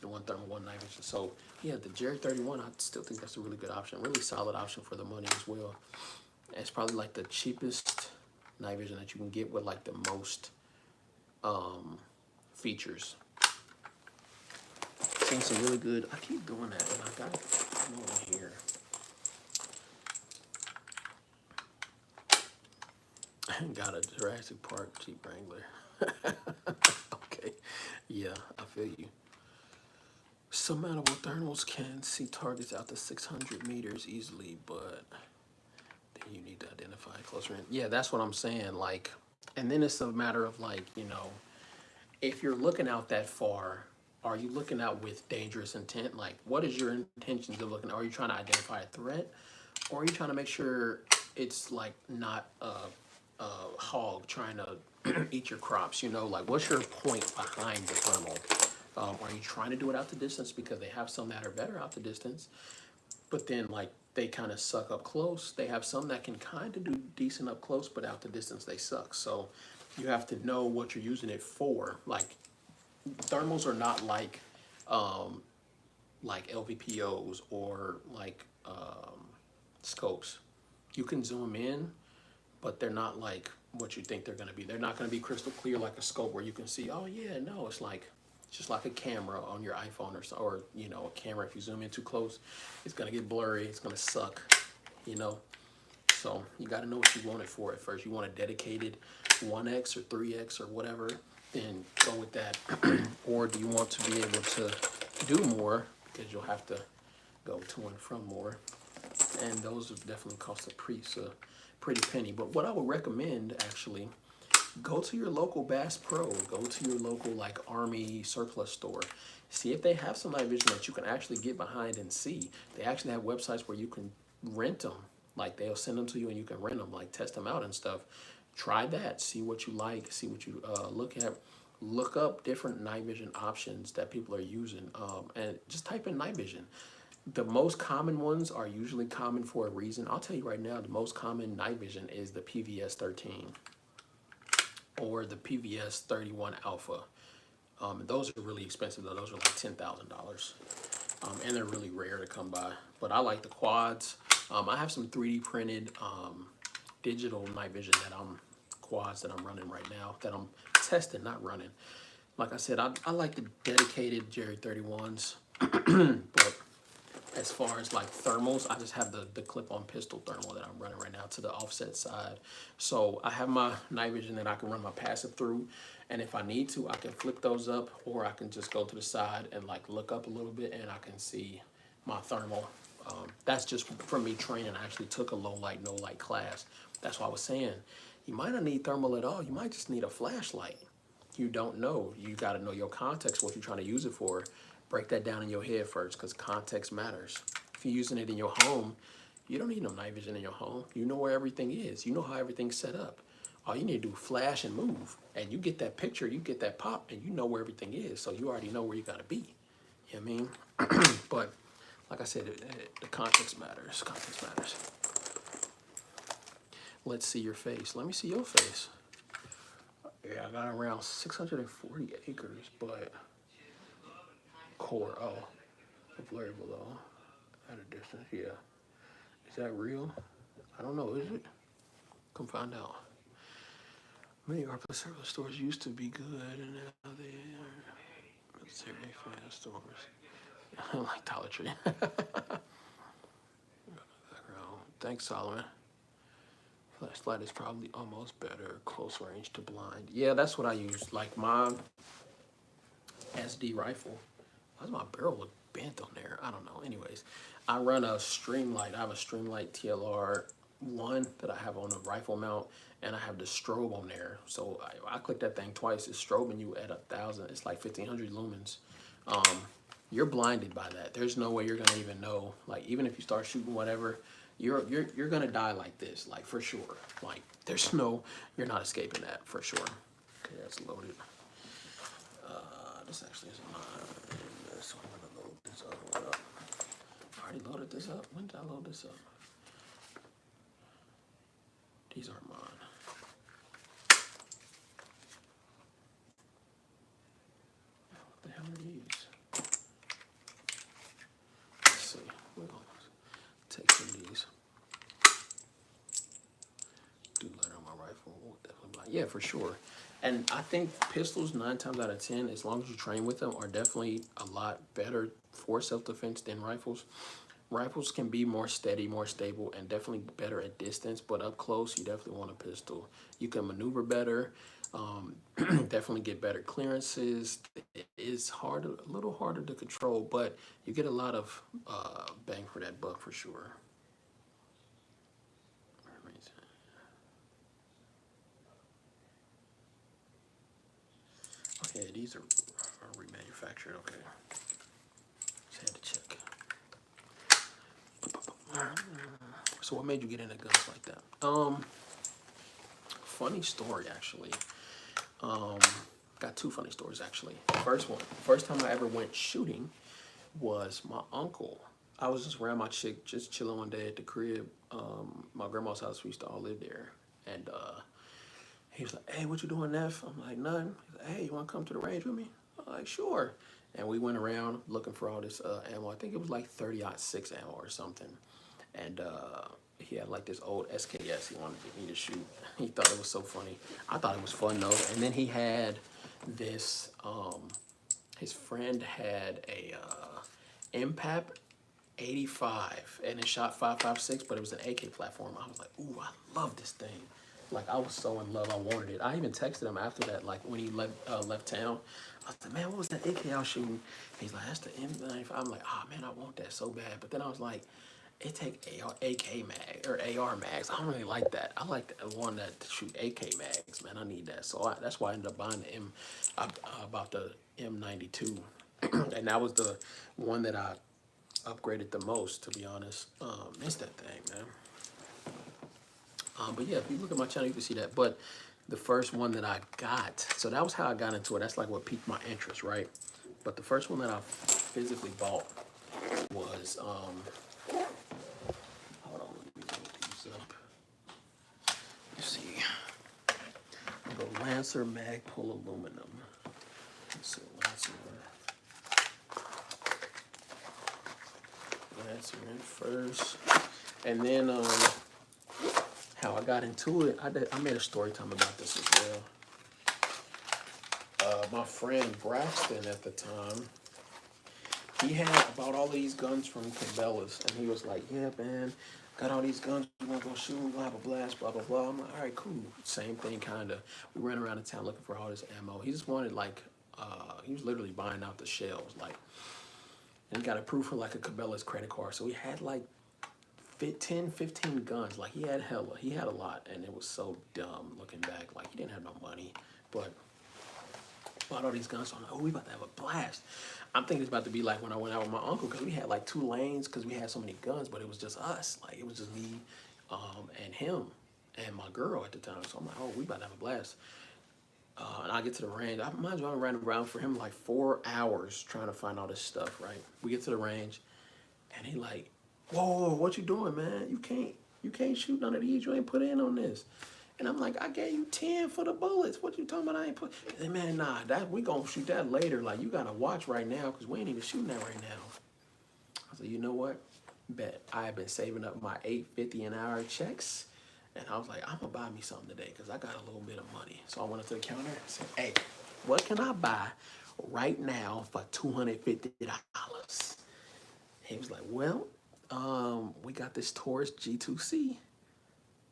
The one thermal, one night vision. So yeah, the Jerry 31, I still think that's a really good option, really solid option for the money as well. It's probably like the cheapest night vision that you can get with like the most features. Seen some really good, I keep doing that, and I got it over here. Got a Jurassic Park Jeep Wrangler. Okay, yeah, I feel you. Some mountable thermals can see targets out to 600 meters easily, but then you need to identify closer in. Yeah, that's what I'm saying. Like, and then it's a matter of like, you know, if you're looking out that far, are you looking out with dangerous intent? Like, what is your intentions of looking? Are you trying to identify a threat, or are you trying to make sure it's like not a hog trying to eat your crops? You know, like, what's your point behind the thermal? Are you trying to do it out the distance, because they have some that are better out the distance, but then like they kind of suck up close. They have some that can kind of do decent up close, but out the distance they suck. So you have to know what you're using it for. Like, thermals are not like LVPOs or like scopes. You can zoom in, but they're not like what you think they're going to be. They're not going to be crystal clear like a scope where you can see, oh yeah, no, it's like just like a camera on your iPhone or you know, a camera. If you zoom in too close, it's going to get blurry. It's going to suck, you know. So you got to know what you want it for at first. You want a dedicated 1x or 3x or whatever, then go with that. Or do you want to be able to do more, because you'll have to go to and from more, and those have definitely cost a pretty penny. But what I would recommend, actually, go to your local Bass Pro, go to your local like Army surplus store, see if they have some night vision that you can actually get behind and see. They actually have websites where you can rent them, like they'll send them to you and you can rent them, like test them out and stuff. Try that, see what you like, see what you look at. Look up different night vision options that people are using, and just type in night vision. The most common ones are usually common for a reason. I'll tell you right now, the most common night vision is the PVS 13 or the PVS 31 Alpha. Those are really expensive though. Those are like $10,000, and they're really rare to come by. But I like the quads. I have some 3D printed digital night vision quads that I'm running right now, that I'm testing, not running. Like I said, I like the dedicated Jerry 31s, but as far as like thermals, I just have the clip-on pistol thermal that I'm running right now to the offset side. So I have my night vision that I can run my passive through, and if I need to, I can flip those up, or I can just go to the side and like look up a little bit and I can see my thermal. That's just from me training. I actually took a low light, no light class. That's why I was saying, you might not need thermal at all. You might just need a flashlight. You don't know. You got to know your context, what you're trying to use it for. Break that down in your head first, because context matters. If you're using it in your home, you don't need no night vision in your home. You know where everything is. You know how everything's set up. All you need to do is flash and move, and you get that picture, you get that pop, and you know where everything is. So you already know where you got to be. You know what I mean? But like I said, the context matters. Context matters. Let's see your face. Let me see your face. Yeah, I got around 640 acres, but core, oh, variable though, at a distance, yeah. Is that real? I don't know, is it? Come find out. Many ARPA service stores used to be good, and now they are military fan stores. I don't like Dollar Tree. Thanks, Solomon. Flashlight is probably almost better, close range to blind. Yeah, that's what I use. Like my SD rifle. Why does my barrel look bent on there? I don't know. Anyways, I run a Streamlight. I have a Streamlight TLR 1 that I have on a rifle mount, and I have the strobe on there. So I click that thing twice. It's strobing you at 1,000. It's like 1,500 lumens. You're blinded by that. There's no way you're gonna even know. Like, even if you start shooting whatever, you're gonna die like this, like for sure. Like, there's no, you're not escaping that for sure. Okay, that's loaded. This actually isn't mine. So I'm gonna load this other one up. I already loaded this up. When did I load this up? These aren't mine. What the hell are these? Let's see. We'll take some of these. Do light on my rifle. We'll definitely blind. Yeah, for sure. And I think pistols, 9 times out of 10, as long as you train with them, are definitely a lot better for self-defense than rifles. Rifles can be more steady, more stable, and definitely better at distance, but up close, you definitely want a pistol. You can maneuver better, definitely get better clearances. It is harder, a little harder to control, but you get a lot of bang for that buck for sure. Okay, these are remanufactured, okay. Just had to check. So what made you get into guns like that? Funny story, actually. Got 2 funny stories, actually. First time I ever went shooting was my uncle. I was just around my chick, just chilling one day at the crib. My grandma's house, we used to all live there. And he was like, hey, what you doing, Neff? I'm like, nothing. He's like, hey, you want to come to the range with me? I'm like, sure. And we went around looking for all this ammo. I think it was like 30-06 ammo or something. And he had like this old SKS he wanted me to shoot. He thought it was so funny. I thought it was fun though. And then he had this, his friend had a MPAP 85 and it shot 5.56, but it was an AK platform. I was like, ooh, I love this thing. Like I was so in love, I wanted it. I even texted him after that, like when he left town. I was like, man, what was that AK I was shooting? He's like, that's the M95. I'm like, oh man, I want that so bad. But then I was like, it take AK mag or AR mags. I don't really like that. I like the one that shoot AK mags, man. I need that. So that's why I ended up buying the about the M92, and that was the one that I upgraded the most, to be honest. Miss that thing, man. But yeah, if you look at my channel, you can see that. But the first one that I got, so that was how I got into it. That's like what piqued my interest, right? But the first one that I physically bought was, hold on, let me look these up. You see, the Lancer Mag Pull Aluminum. So Lancer in first, and then how I got into it. I made a story time about this as well. My friend Braxton at the time, he had bought all these guns from Cabela's, and he was like, yeah, man, got all these guns, we're gonna go shoot, we're gonna have a blast, blah, blah, blah. I'm like, all right, cool. Same thing, kind of. We ran around the town looking for all this ammo. He just wanted, like, he was literally buying out the shelves, like, and he got approved for, like, a Cabela's credit card. So he had, like, 10, 15 guns. Like, he had hella, he had a lot, and it was so dumb looking back. Like, he didn't have no money, but bought all these guns. So I'm like, oh, we about to have a blast. I'm thinking it's about to be like when I went out with my uncle, because we had like 2 lanes because we had so many guns, but it was just us. Like, it was just me and him and my girl at the time. So I'm like, oh, we about to have a blast. And I get to the range. I mind you, I ran around for him like 4 hours trying to find all this stuff, right? We get to the range, and he like, whoa, what you doing, man? You can't shoot none of these. You ain't put in on this. And I'm like, I gave you 10 for the bullets. What you talking about? I ain't put. He said, man, nah, we gonna shoot that later. Like, you gotta watch right now, because we ain't even shooting that right now. I said, you know what? Bet. I have been saving up my $8.50 an hour checks. And I was like, I'm gonna buy me something today, because I got a little bit of money. So I went up to the counter and said, hey, what can I buy right now for $250? He was like, well, we got this Taurus G2C.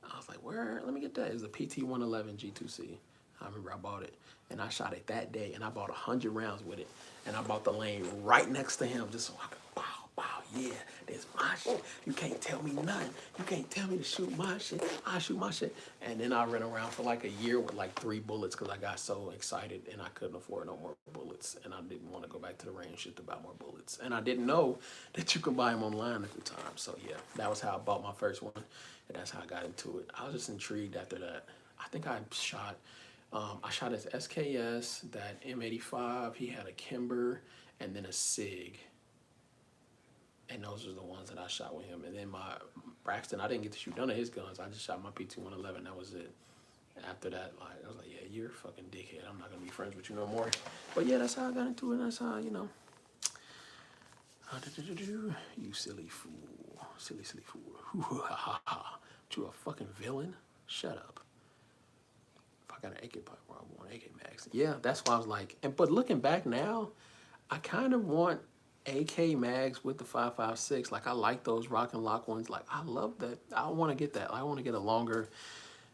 I was like, where? Let me get that. It was a PT-111 G2C. I remember I bought it, and I shot it that day, and I bought 100 rounds with it, and I bought the lane right next to him, just so I could, wow, wow, yeah, that's my shit. You can't tell me nothing. You can't tell me to shoot my shit. I shoot my shit. And then I ran around for like a year with like 3 bullets, because I got so excited, and I couldn't afford no more bullets, and I didn't want to go back to the range shit to buy more bullets. And I didn't know that you could buy them online at the time. So yeah, that was how I bought my first one. And that's how I got into it. I was just intrigued after that. I think I shot his SKS, that M85. He had a Kimber, and then a SIG. And those are the ones that I shot with him. And then my Braxton, I didn't get to shoot none of his guns. I just shot my PT-111. That was it. After that, like, I was like, yeah, you're a fucking dickhead. I'm not gonna be friends with you no more. But yeah, that's how I got into it. That's how, you know. You silly fool. Silly fool. You a fucking villain? Shut up. If I got an AK pipe, I want AK mags. Yeah, that's why I was like, but looking back now, I kind of want AK mags with the 5.56. Like, I like those rock and lock ones. Like, I love that. I want to get that. I want to get a longer,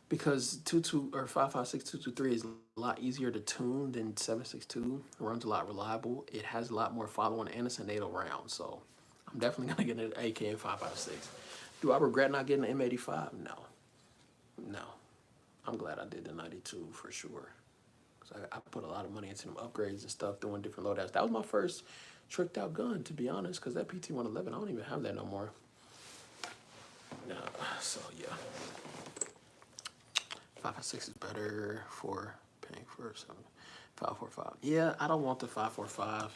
because 22 or 5.56 223 is a lot easier to tune than 7.62. It runs a lot reliable. It has a lot more following, and it's an 8 round. So I'm definitely gonna get an AK and 5.56. Do I regret not getting an M85? No. I'm glad I did the 92 for sure. Because I put a lot of money into them upgrades and stuff, doing different loadouts. That was my first tricked out gun, to be honest, because that PT-111, I don't even have that no more. No, so yeah. 5.56 is better for paying for something. 5.45. Yeah, I don't want the 5.45.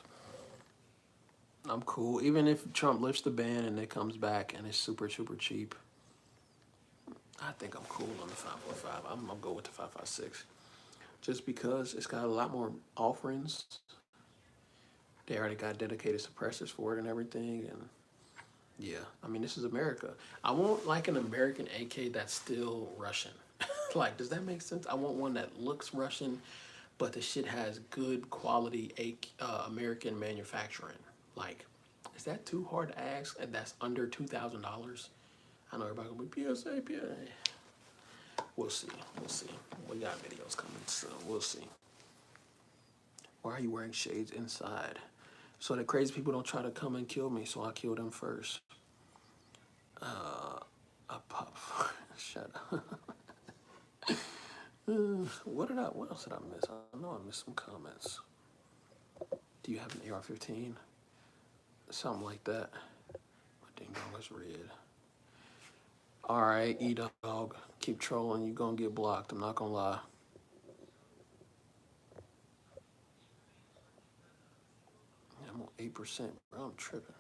I'm cool. Even if Trump lifts the ban and it comes back and it's super, super cheap, I think I'm cool on the 5.45. I'm gonna go with the 5.56, just because it's got a lot more offerings. They already got dedicated suppressors for it and everything, and Yeah, I mean, this is America. I want like an American AK that's still Russian. Like, does that make sense? I want one that looks Russian, but the shit has good quality American manufacturing. Like, is that too hard to ask? And that's under $2,000. I know everybody gonna be PSA, PSA. We'll see. We'll see. We got videos coming, so we'll see. Why are you wearing shades inside? So that crazy people don't try to come and kill me, so I kill them first. A puff. Shut up. What else did I miss? I know I missed some comments. Do you have an AR-15? Something like that. My ding dong is red. All right, E-Dog. Keep trolling. You gonna get blocked. I'm not gonna lie. I'm on 8%, bro. I'm tripping.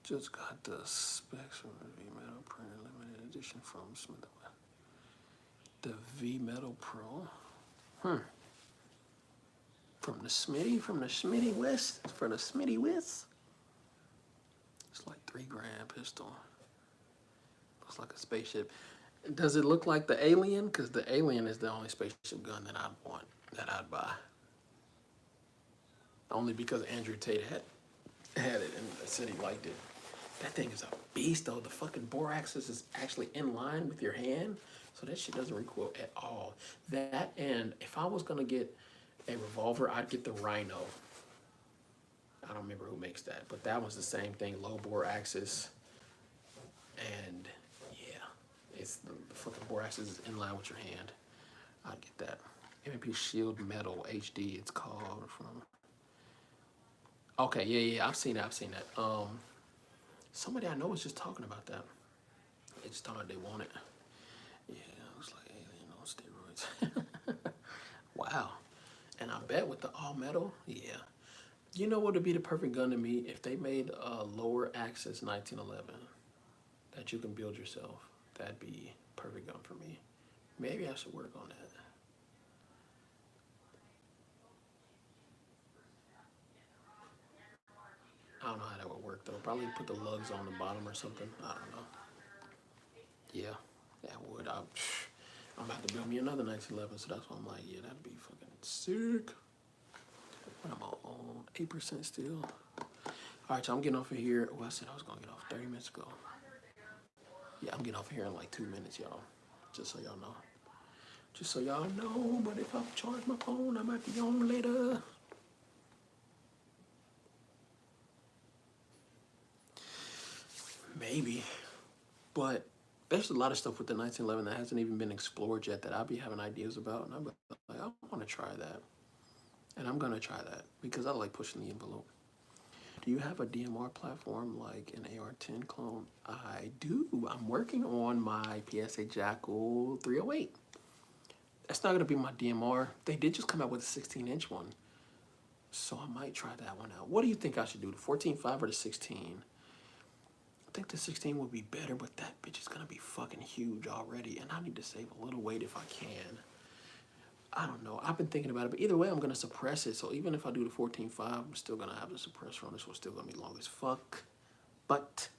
Just got the specs from the V-Metal printer limited edition from Smith. The V-Metal Pro. From the Smitty West. From the Smitty West. It's like 3 grand pistol. Looks like a spaceship. Does it look like the Alien? Because the Alien is the only spaceship gun that I'd want, that I'd buy. Only because Andrew Tate had it and said he liked it. That thing is a beast though. The fucking bore axis is actually in line with your hand. So that shit doesn't recoil at all. That, and if I was gonna get a revolver, I'd get the Rhino. I don't remember who makes that, but that was the same thing, low bore axis. And yeah, it's the fucking bore axis is in line with your hand. I'd get that. MP Shield Metal HD, it's called from. Okay, yeah, I've seen that. Somebody I know was just talking about that. They just thought they want it. Yeah, it looks like Alien on steroids. Wow. And I bet with the all metal, yeah. You know what would be the perfect gun to me if they made a lower axis 1911 that you can build yourself. That'd be perfect gun for me. Maybe I should work on that. I don't know how that would work though. Probably put the lugs on the bottom or something. I don't know. Yeah, that would. I'm about to build me another 1911, so that's why I'm like, yeah, that'd be fucking sick. What am I on? 8% still. All right, so I'm getting off of here. Oh, I said I was gonna get off 30 minutes ago. Yeah, I'm getting off of here in like 2 minutes, y'all. Just so y'all know. Just so y'all know. But if I charge my phone, I might be on later. Maybe. But there's a lot of stuff with the 1911 that hasn't even been explored yet that I'll be having ideas about. And I'm like, I want to try that. And I'm going to try that because I like pushing the envelope. Do you have a DMR platform like an AR-10 clone? I do. I'm working on my PSA Jackal 308. That's not going to be my DMR. They did just come out with a 16-inch one. So I might try that one out. What do you think I should do, the 14.5 or the 16? I think the 16 would be better, but that bitch is going to be fucking huge already. And I need to save a little weight if I can. I don't know. I've been thinking about it, but either way, I'm going to suppress it. So even if I do the 14.5, I'm still going to have the suppressor on this one. Still going to be long as fuck. But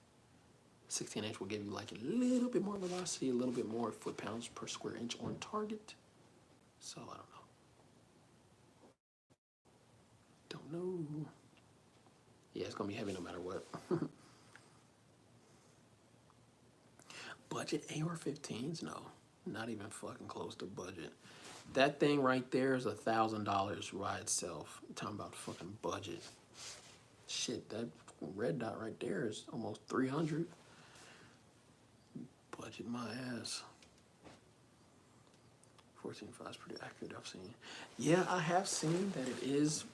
16-inch will give you like a little bit more velocity, a little bit more foot-pounds per square inch on target. So I don't know. Don't know. Yeah, it's going to be heavy no matter what. Budget AR-15s? No. Not even fucking close to budget. That thing right there is $1,000 by itself. I'm talking about fucking budget. Shit, that red dot right there is almost 300. Budget my ass. 14.5 is pretty accurate, I've seen. Yeah, I have seen that it is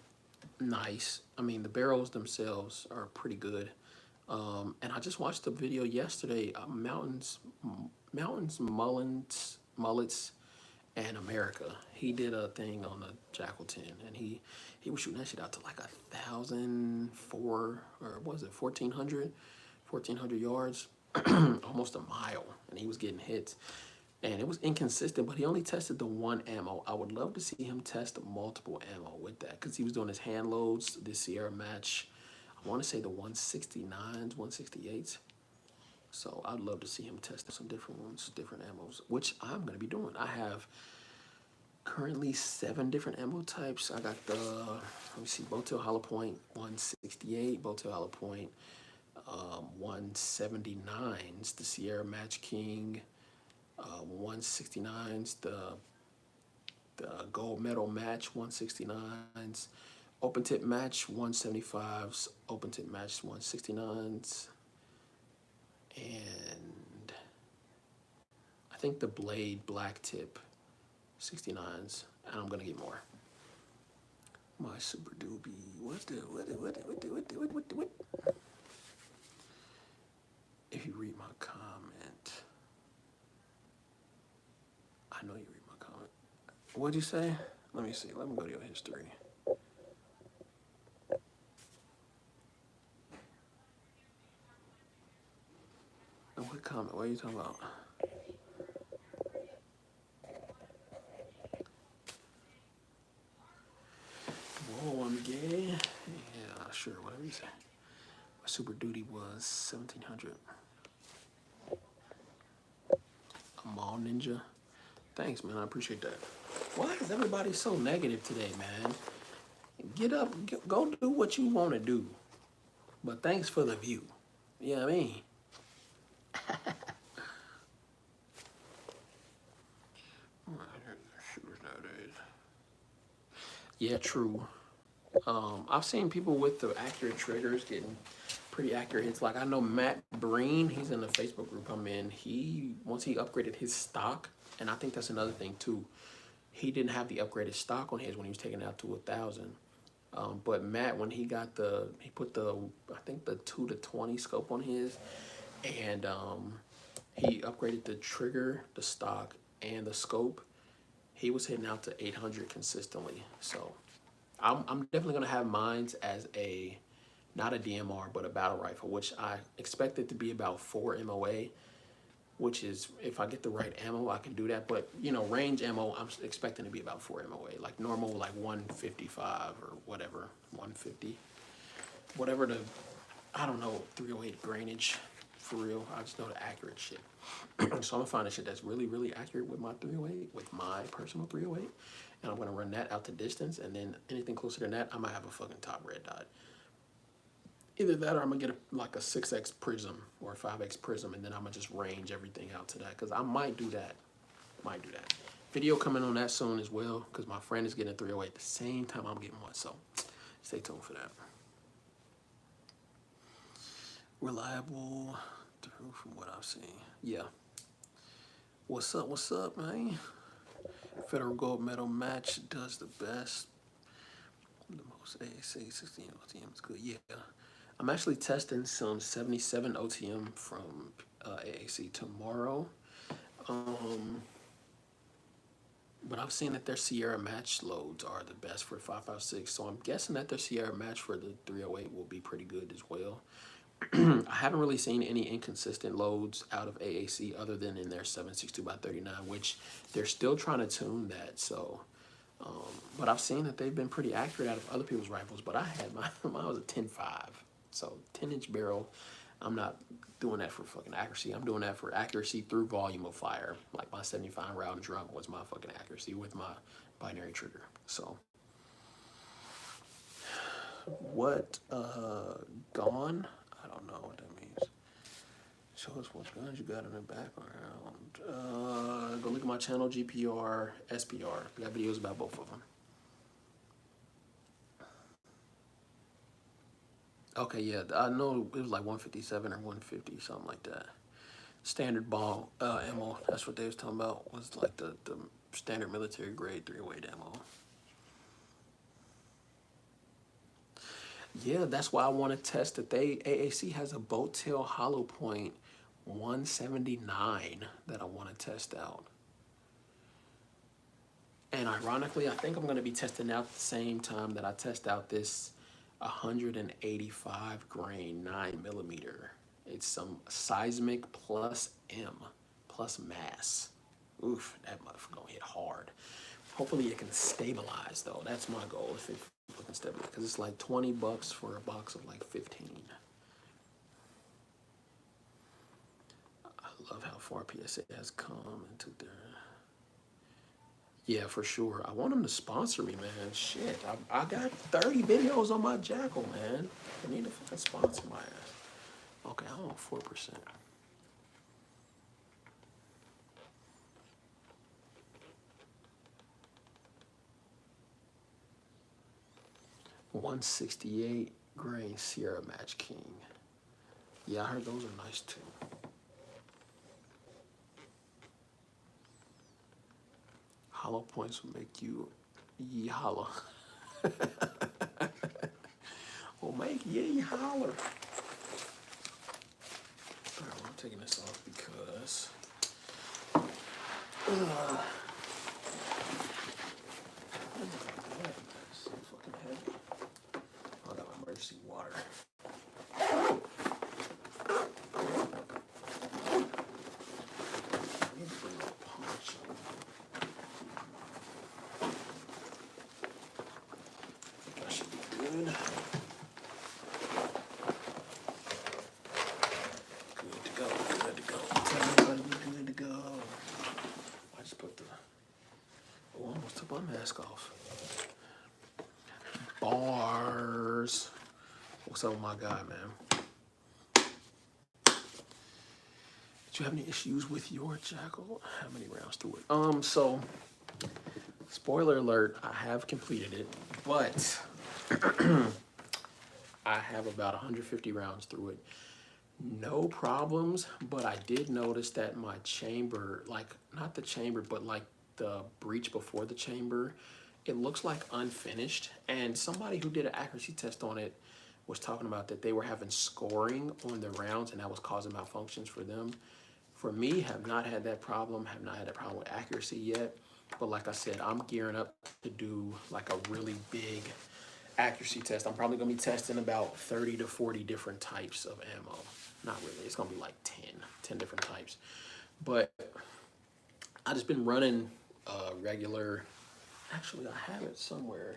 nice. I mean, the barrels themselves are pretty good. And I just watched the video yesterday, Mountains, Mullets, and America. He did a thing on the Jackal 10, and he was shooting that shit out to like 1,004, or was it 1,400 yards, almost a mile, and he was getting hits. and it was inconsistent, but he only tested the one ammo. I would love to see him test multiple ammo with that because he was doing his hand loads this Sierra match. I want to say the 169s, 168s. So I'd love to see him test some different ones, different ammos, which I'm going to be doing. I have currently 7 different ammo types. I got the, let me see, Botail Hollow Point 168, Botail Hollow Point 179s, the Sierra Match King 169s, the Gold Medal Match 169s, Open Tip Match 175s, Open Tip Match 169s, and I think the Blade Black Tip 69s, and I'm gonna get more. My Super Doobie, what? If you read my comment, I know you read my comment. What'd you say? Let me see, let me go to your history. What comment, what are you talking about? Whoa, I'm gay. Yeah, sure, whatever you say. My Super Duty was 1700. A Mall Ninja. Thanks, man. I appreciate that. Why is everybody so negative today, man? Get up, go do what you want to do. But thanks for the view. You know what I mean? Shooters nowadays. Yeah, true. I've seen people with the accurate triggers getting pretty accurate hits. Like I know Matt Breen, he's in the Facebook group I'm in. Once he upgraded his stock, and I think that's another thing too. He didn't have the upgraded stock on his when he was taking it out to 1,000. But Matt, when he put the, I think the 2 to 20 scope on his, and he upgraded the trigger, the stock, and the scope. He was hitting out to 800 consistently. So I'm definitely gonna have mines as not a DMR, but a battle rifle, which I expect it to be about 4 MOA, which is, if I get the right ammo, I can do that. But, you know, range ammo, I'm expecting to be about 4 MOA, like normal, like 155 or whatever, 150. Whatever the, I don't know, 308 grainage, for real. I just know the accurate shit. So I'm gonna find a shit that's really, really accurate with my 308, with my personal 308. And I'm gonna run that out to distance, and then anything closer than that, I might have a fucking top red dot. Either that or I'm gonna get like a 6X prism or a 5X prism, and then I'm gonna just range everything out to that, because I might do that. Video coming on that soon as well, because my friend is getting a 308 at the same time I'm getting one, so stay tuned for that. Reliable, from what I've seen. Yeah. What's up, man? Federal Gold Medal Match does the best. The most AAC 16 OTM is good. Yeah. I'm actually testing some 77 OTM from AAC tomorrow. But I've seen that their Sierra Match loads are the best for 5.56, so I'm guessing that their Sierra Match for the 308 will be pretty good as well. I haven't really seen any inconsistent loads out of AAC other than in their 7.62x39, which they're still trying to tune that. So, but I've seen that they've been pretty accurate out of other people's rifles. But I had mine was a 10.5, so 10-inch barrel. I'm not doing that for fucking accuracy. I'm doing that for accuracy through volume of fire. Like my 75 round drum was my fucking accuracy with my binary trigger. So, what gone? I don't know what that means. Show us what guns you got in the background. Go look at my channel, GPR, SPR. I got videos about both of them. Okay, yeah, I know it was like 157 or 150, something like that. Standard ball ammo, that's what they was talking about, was like the standard military grade 308 ammo. Yeah, that's why I want to test that AAC has a Botail Hollow Point 179 that I want to test out. And ironically, I think I'm going to be testing out the same time that I test out this 185 grain 9mm. It's some seismic plus M plus mass. Oof, that motherfucker gonna hit hard. Hopefully it can stabilize though. That's my goal. If it can stabilize, because it's like $20 for a box of like 15. I love how far PSA has come into their. Yeah, for sure. I want them to sponsor me, man. Shit, I got 30 videos on my Jackal, man. I need to fucking sponsor my ass. Okay, I want 4%. $168 grain Sierra Match King. Yeah, I heard those are nice too. Hollow points will make you ye holler. Will make ye holler. Alright, well, I'm taking this off because it's so fucking heavy. Oh, I got my emergency water. I need to bring my poncho. I think I should be good. Good to go, good to go. Tell everybody we're good to go. I just put the, oh, I almost took my mask off. Bars. What's up with my guy, man? Did you have any issues with your Jackal? How many rounds through it? So, spoiler alert, I have completed it, but I have about 150 rounds through it. No problems, but I did notice that my chamber, like, not the chamber, but like the breech before the chamber, it looks like unfinished. And somebody who did an accuracy test on it was talking about that they were having scoring on the rounds and that was causing malfunctions for them. For me, have not had that problem, have not had that problem with accuracy yet. But like I said, I'm gearing up to do like a really big accuracy test. I'm probably gonna be testing about 30 to 40 different types of ammo. Not really, it's gonna be like 10 different types. But I just been running regular, actually I have it somewhere.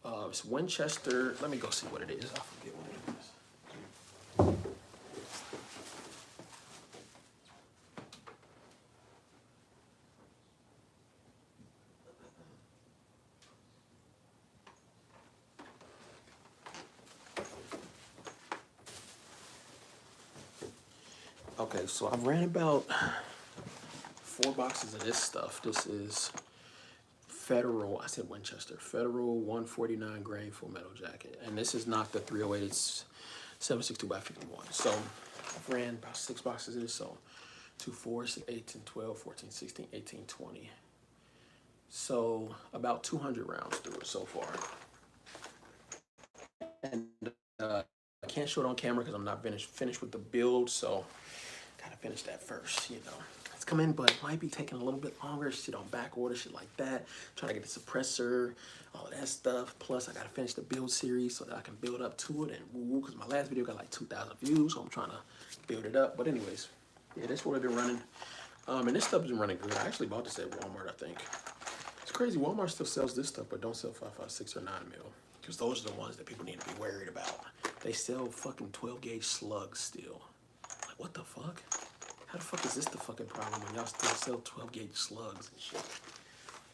It's Winchester, let me go see what it is. I forget what it is. Okay, so I've ran about 4 boxes of this stuff. This is Federal, I said Winchester, Federal 149 grain full metal jacket. And this is not the 308, it's 762 by 51. So I've ran about 6 boxes of this, so 2, 4, 6, 8, 10, 12, 14, 16, 18, 20. So about 200 rounds through it so far. And I can't show it on camera because I'm not finished with the build, so gotta finish that first, you know. It's coming, but it might be taking a little bit longer. Shit on back order, shit like that. Trying to get the suppressor, all of that stuff. Plus, I gotta finish the build series so that I can build up to it. And because my last video got like 2,000 views, so I'm trying to build it up. But anyways, yeah, that's what I've been running. And this stuff has been running good. I actually bought this at Walmart, I think. It's crazy. Walmart still sells this stuff, but don't sell 5.56 or 9 mil. Because those are the ones that people need to be worried about. They sell fucking 12 gauge slugs still. Like, what the fuck? How the fuck is this the fucking problem when y'all still sell 12 gauge slugs and shit?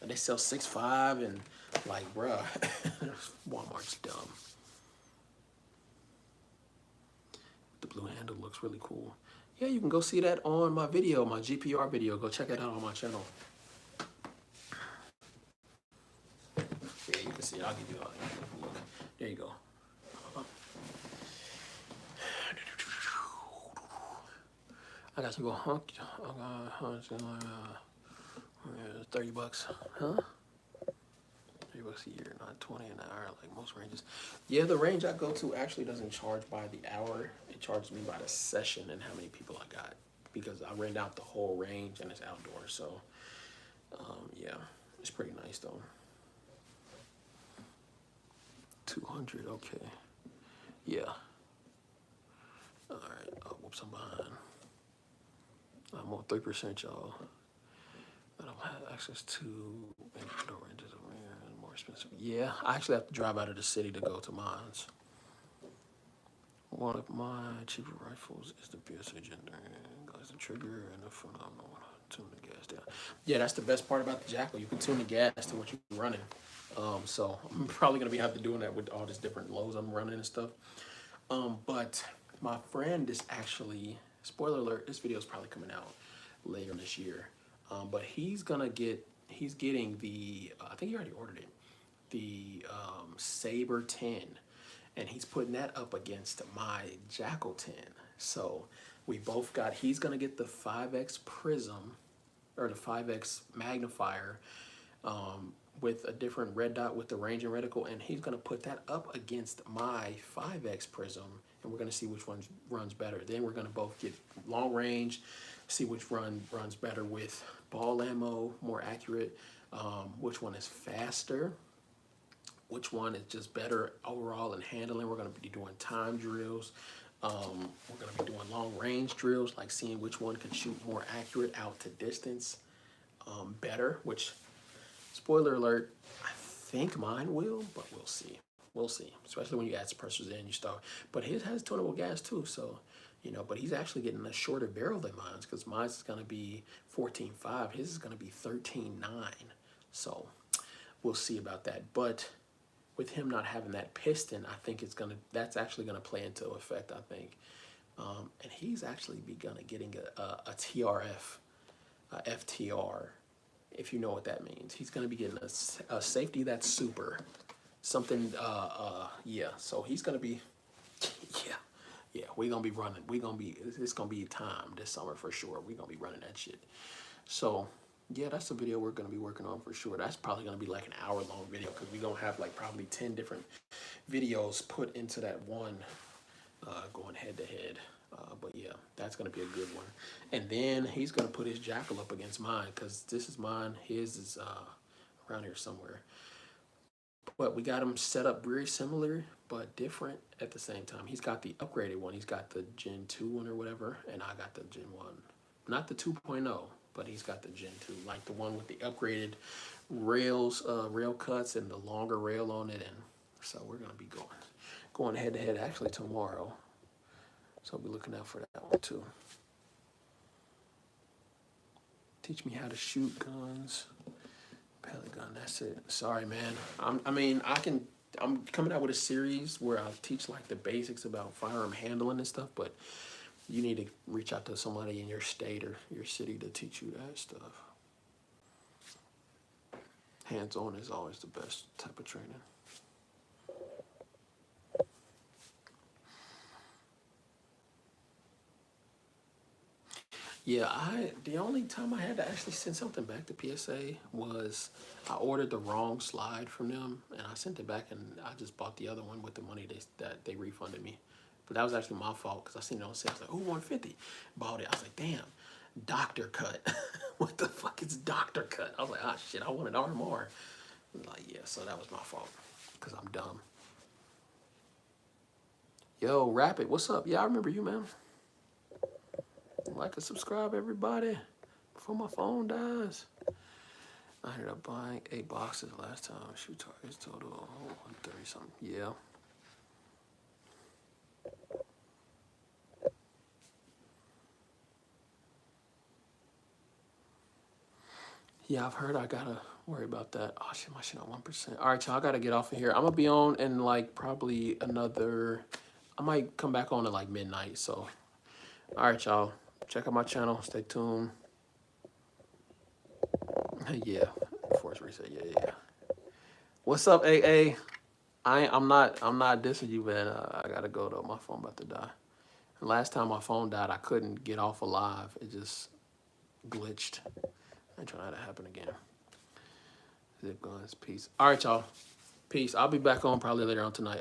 And they sell 6.5 and like, bruh, Walmart's dumb. The blue handle looks really cool. Yeah, you can go see that on my video, my GPR video. Go check it out on my channel. Yeah, you can see it. I'll give you a look. There you go. I got to go hunk. 30 bucks, huh? 30 bucks a year, not 20 an hour like most ranges. Yeah, the range I go to actually doesn't charge by the hour. It charges me by the session and how many people I got, because I rent out the whole range and it's outdoors. So, yeah, it's pretty nice though. 200, okay. Yeah. All right. Oh, whoops, I'm behind. I'm on 3%, y'all. access to door ranges of more expensive. Yeah, I actually have to drive out of the city to go to mines. One of my cheaper rifles is the PSA gender. Guys, the trigger and the phenomenal one. Tune the gas down. Yeah, that's the best part about the Jackal. You can tune the gas to what you're running. So I'm probably gonna be have to doing that with all these different lows I'm running and stuff. But my friend is actually, spoiler alert, this video is probably coming out later this year. But he's getting the, I think he already ordered it, the Saber 10. And he's putting that up against my Jackal 10. So we both got, he's gonna get the 5X Prism, or the 5X magnifier, with a different red dot with the ranging reticle, and he's gonna put that up against my 5X Prism, and we're gonna see which one runs better. Then we're gonna both get long range, see which runs better with ball ammo, more accurate, which one is faster, which one is just better overall in handling. We're gonna be doing time drills. We're gonna be doing long range drills, like seeing which one can shoot more accurate out to distance better, which, spoiler alert, I think mine will, but we'll see. We'll see, especially when you add suppressors in, you start. But his has tunable gas too, so, you know, but he's actually getting a shorter barrel than mine, because mine's is gonna be 14.5, his is gonna be 13.9. So we'll see about that. But with him not having that piston, I think that's actually gonna play into effect, I think. And he's actually gonna getting a TRF, a FTR, if you know what that means. He's gonna be getting a safety that's super, something, yeah. So he's gonna be, yeah, we're gonna be running. It's gonna be time this summer for sure. We're gonna be running that shit. So yeah, that's the video we're gonna be working on for sure. That's probably gonna be like an hour-long video, because we're gonna have like probably 10 different videos put into that one, going head to head. But yeah, that's gonna be a good one. And then he's gonna put his Jackal up against mine, because this is mine, his is around here somewhere. But we got them set up very similar, but different at the same time. He's got the upgraded one. He's got the Gen 2 one or whatever, and I got the Gen 1. Not the 2.0, but he's got the Gen 2, like the one with the upgraded rails, rail cuts, and the longer rail on it. And so we're gonna be going head to head actually tomorrow. So I'll be looking out for that one too. Teach me how to shoot guns. Pellet gun, that's it. Sorry, man. I'm coming out with a series where I'll teach like the basics about firearm handling and stuff, but you need to reach out to somebody in your state or your city to teach you that stuff. Hands-on is always the best type of training. Yeah, the only time I had to actually send something back to PSA was I ordered the wrong slide from them, and I sent it back, and I just bought the other one with the money that they refunded me. But that was actually my fault, because I seen it on sale. I was like, oh, 150. Bought it. I was like, damn, doctor cut. What the fuck is doctor cut? I was like, ah, shit, I wanted RMR. Like, yeah, so that was my fault, because I'm dumb. Yo, Rapid, what's up? Yeah, I remember you, man. Like and subscribe, everybody, before my phone dies. I ended up buying 8 boxes last time. Shoot targets total 130 something. Yeah. Yeah, I've heard I gotta worry about that. Oh shit, my shit on 1%. All right, y'all, I gotta get off of here. I'm gonna be on in like probably another, I might come back on at like midnight. So, all right, y'all, check out my channel. Stay tuned. Yeah, force reset. Yeah. What's up, AA? I'm not dissing you, man. I gotta go though. My phone about to die. Last time my phone died, I couldn't get off alive. It just glitched. I ain't trying to have that happen again. Zip guns, peace. All right, y'all. Peace. I'll be back on probably later on tonight.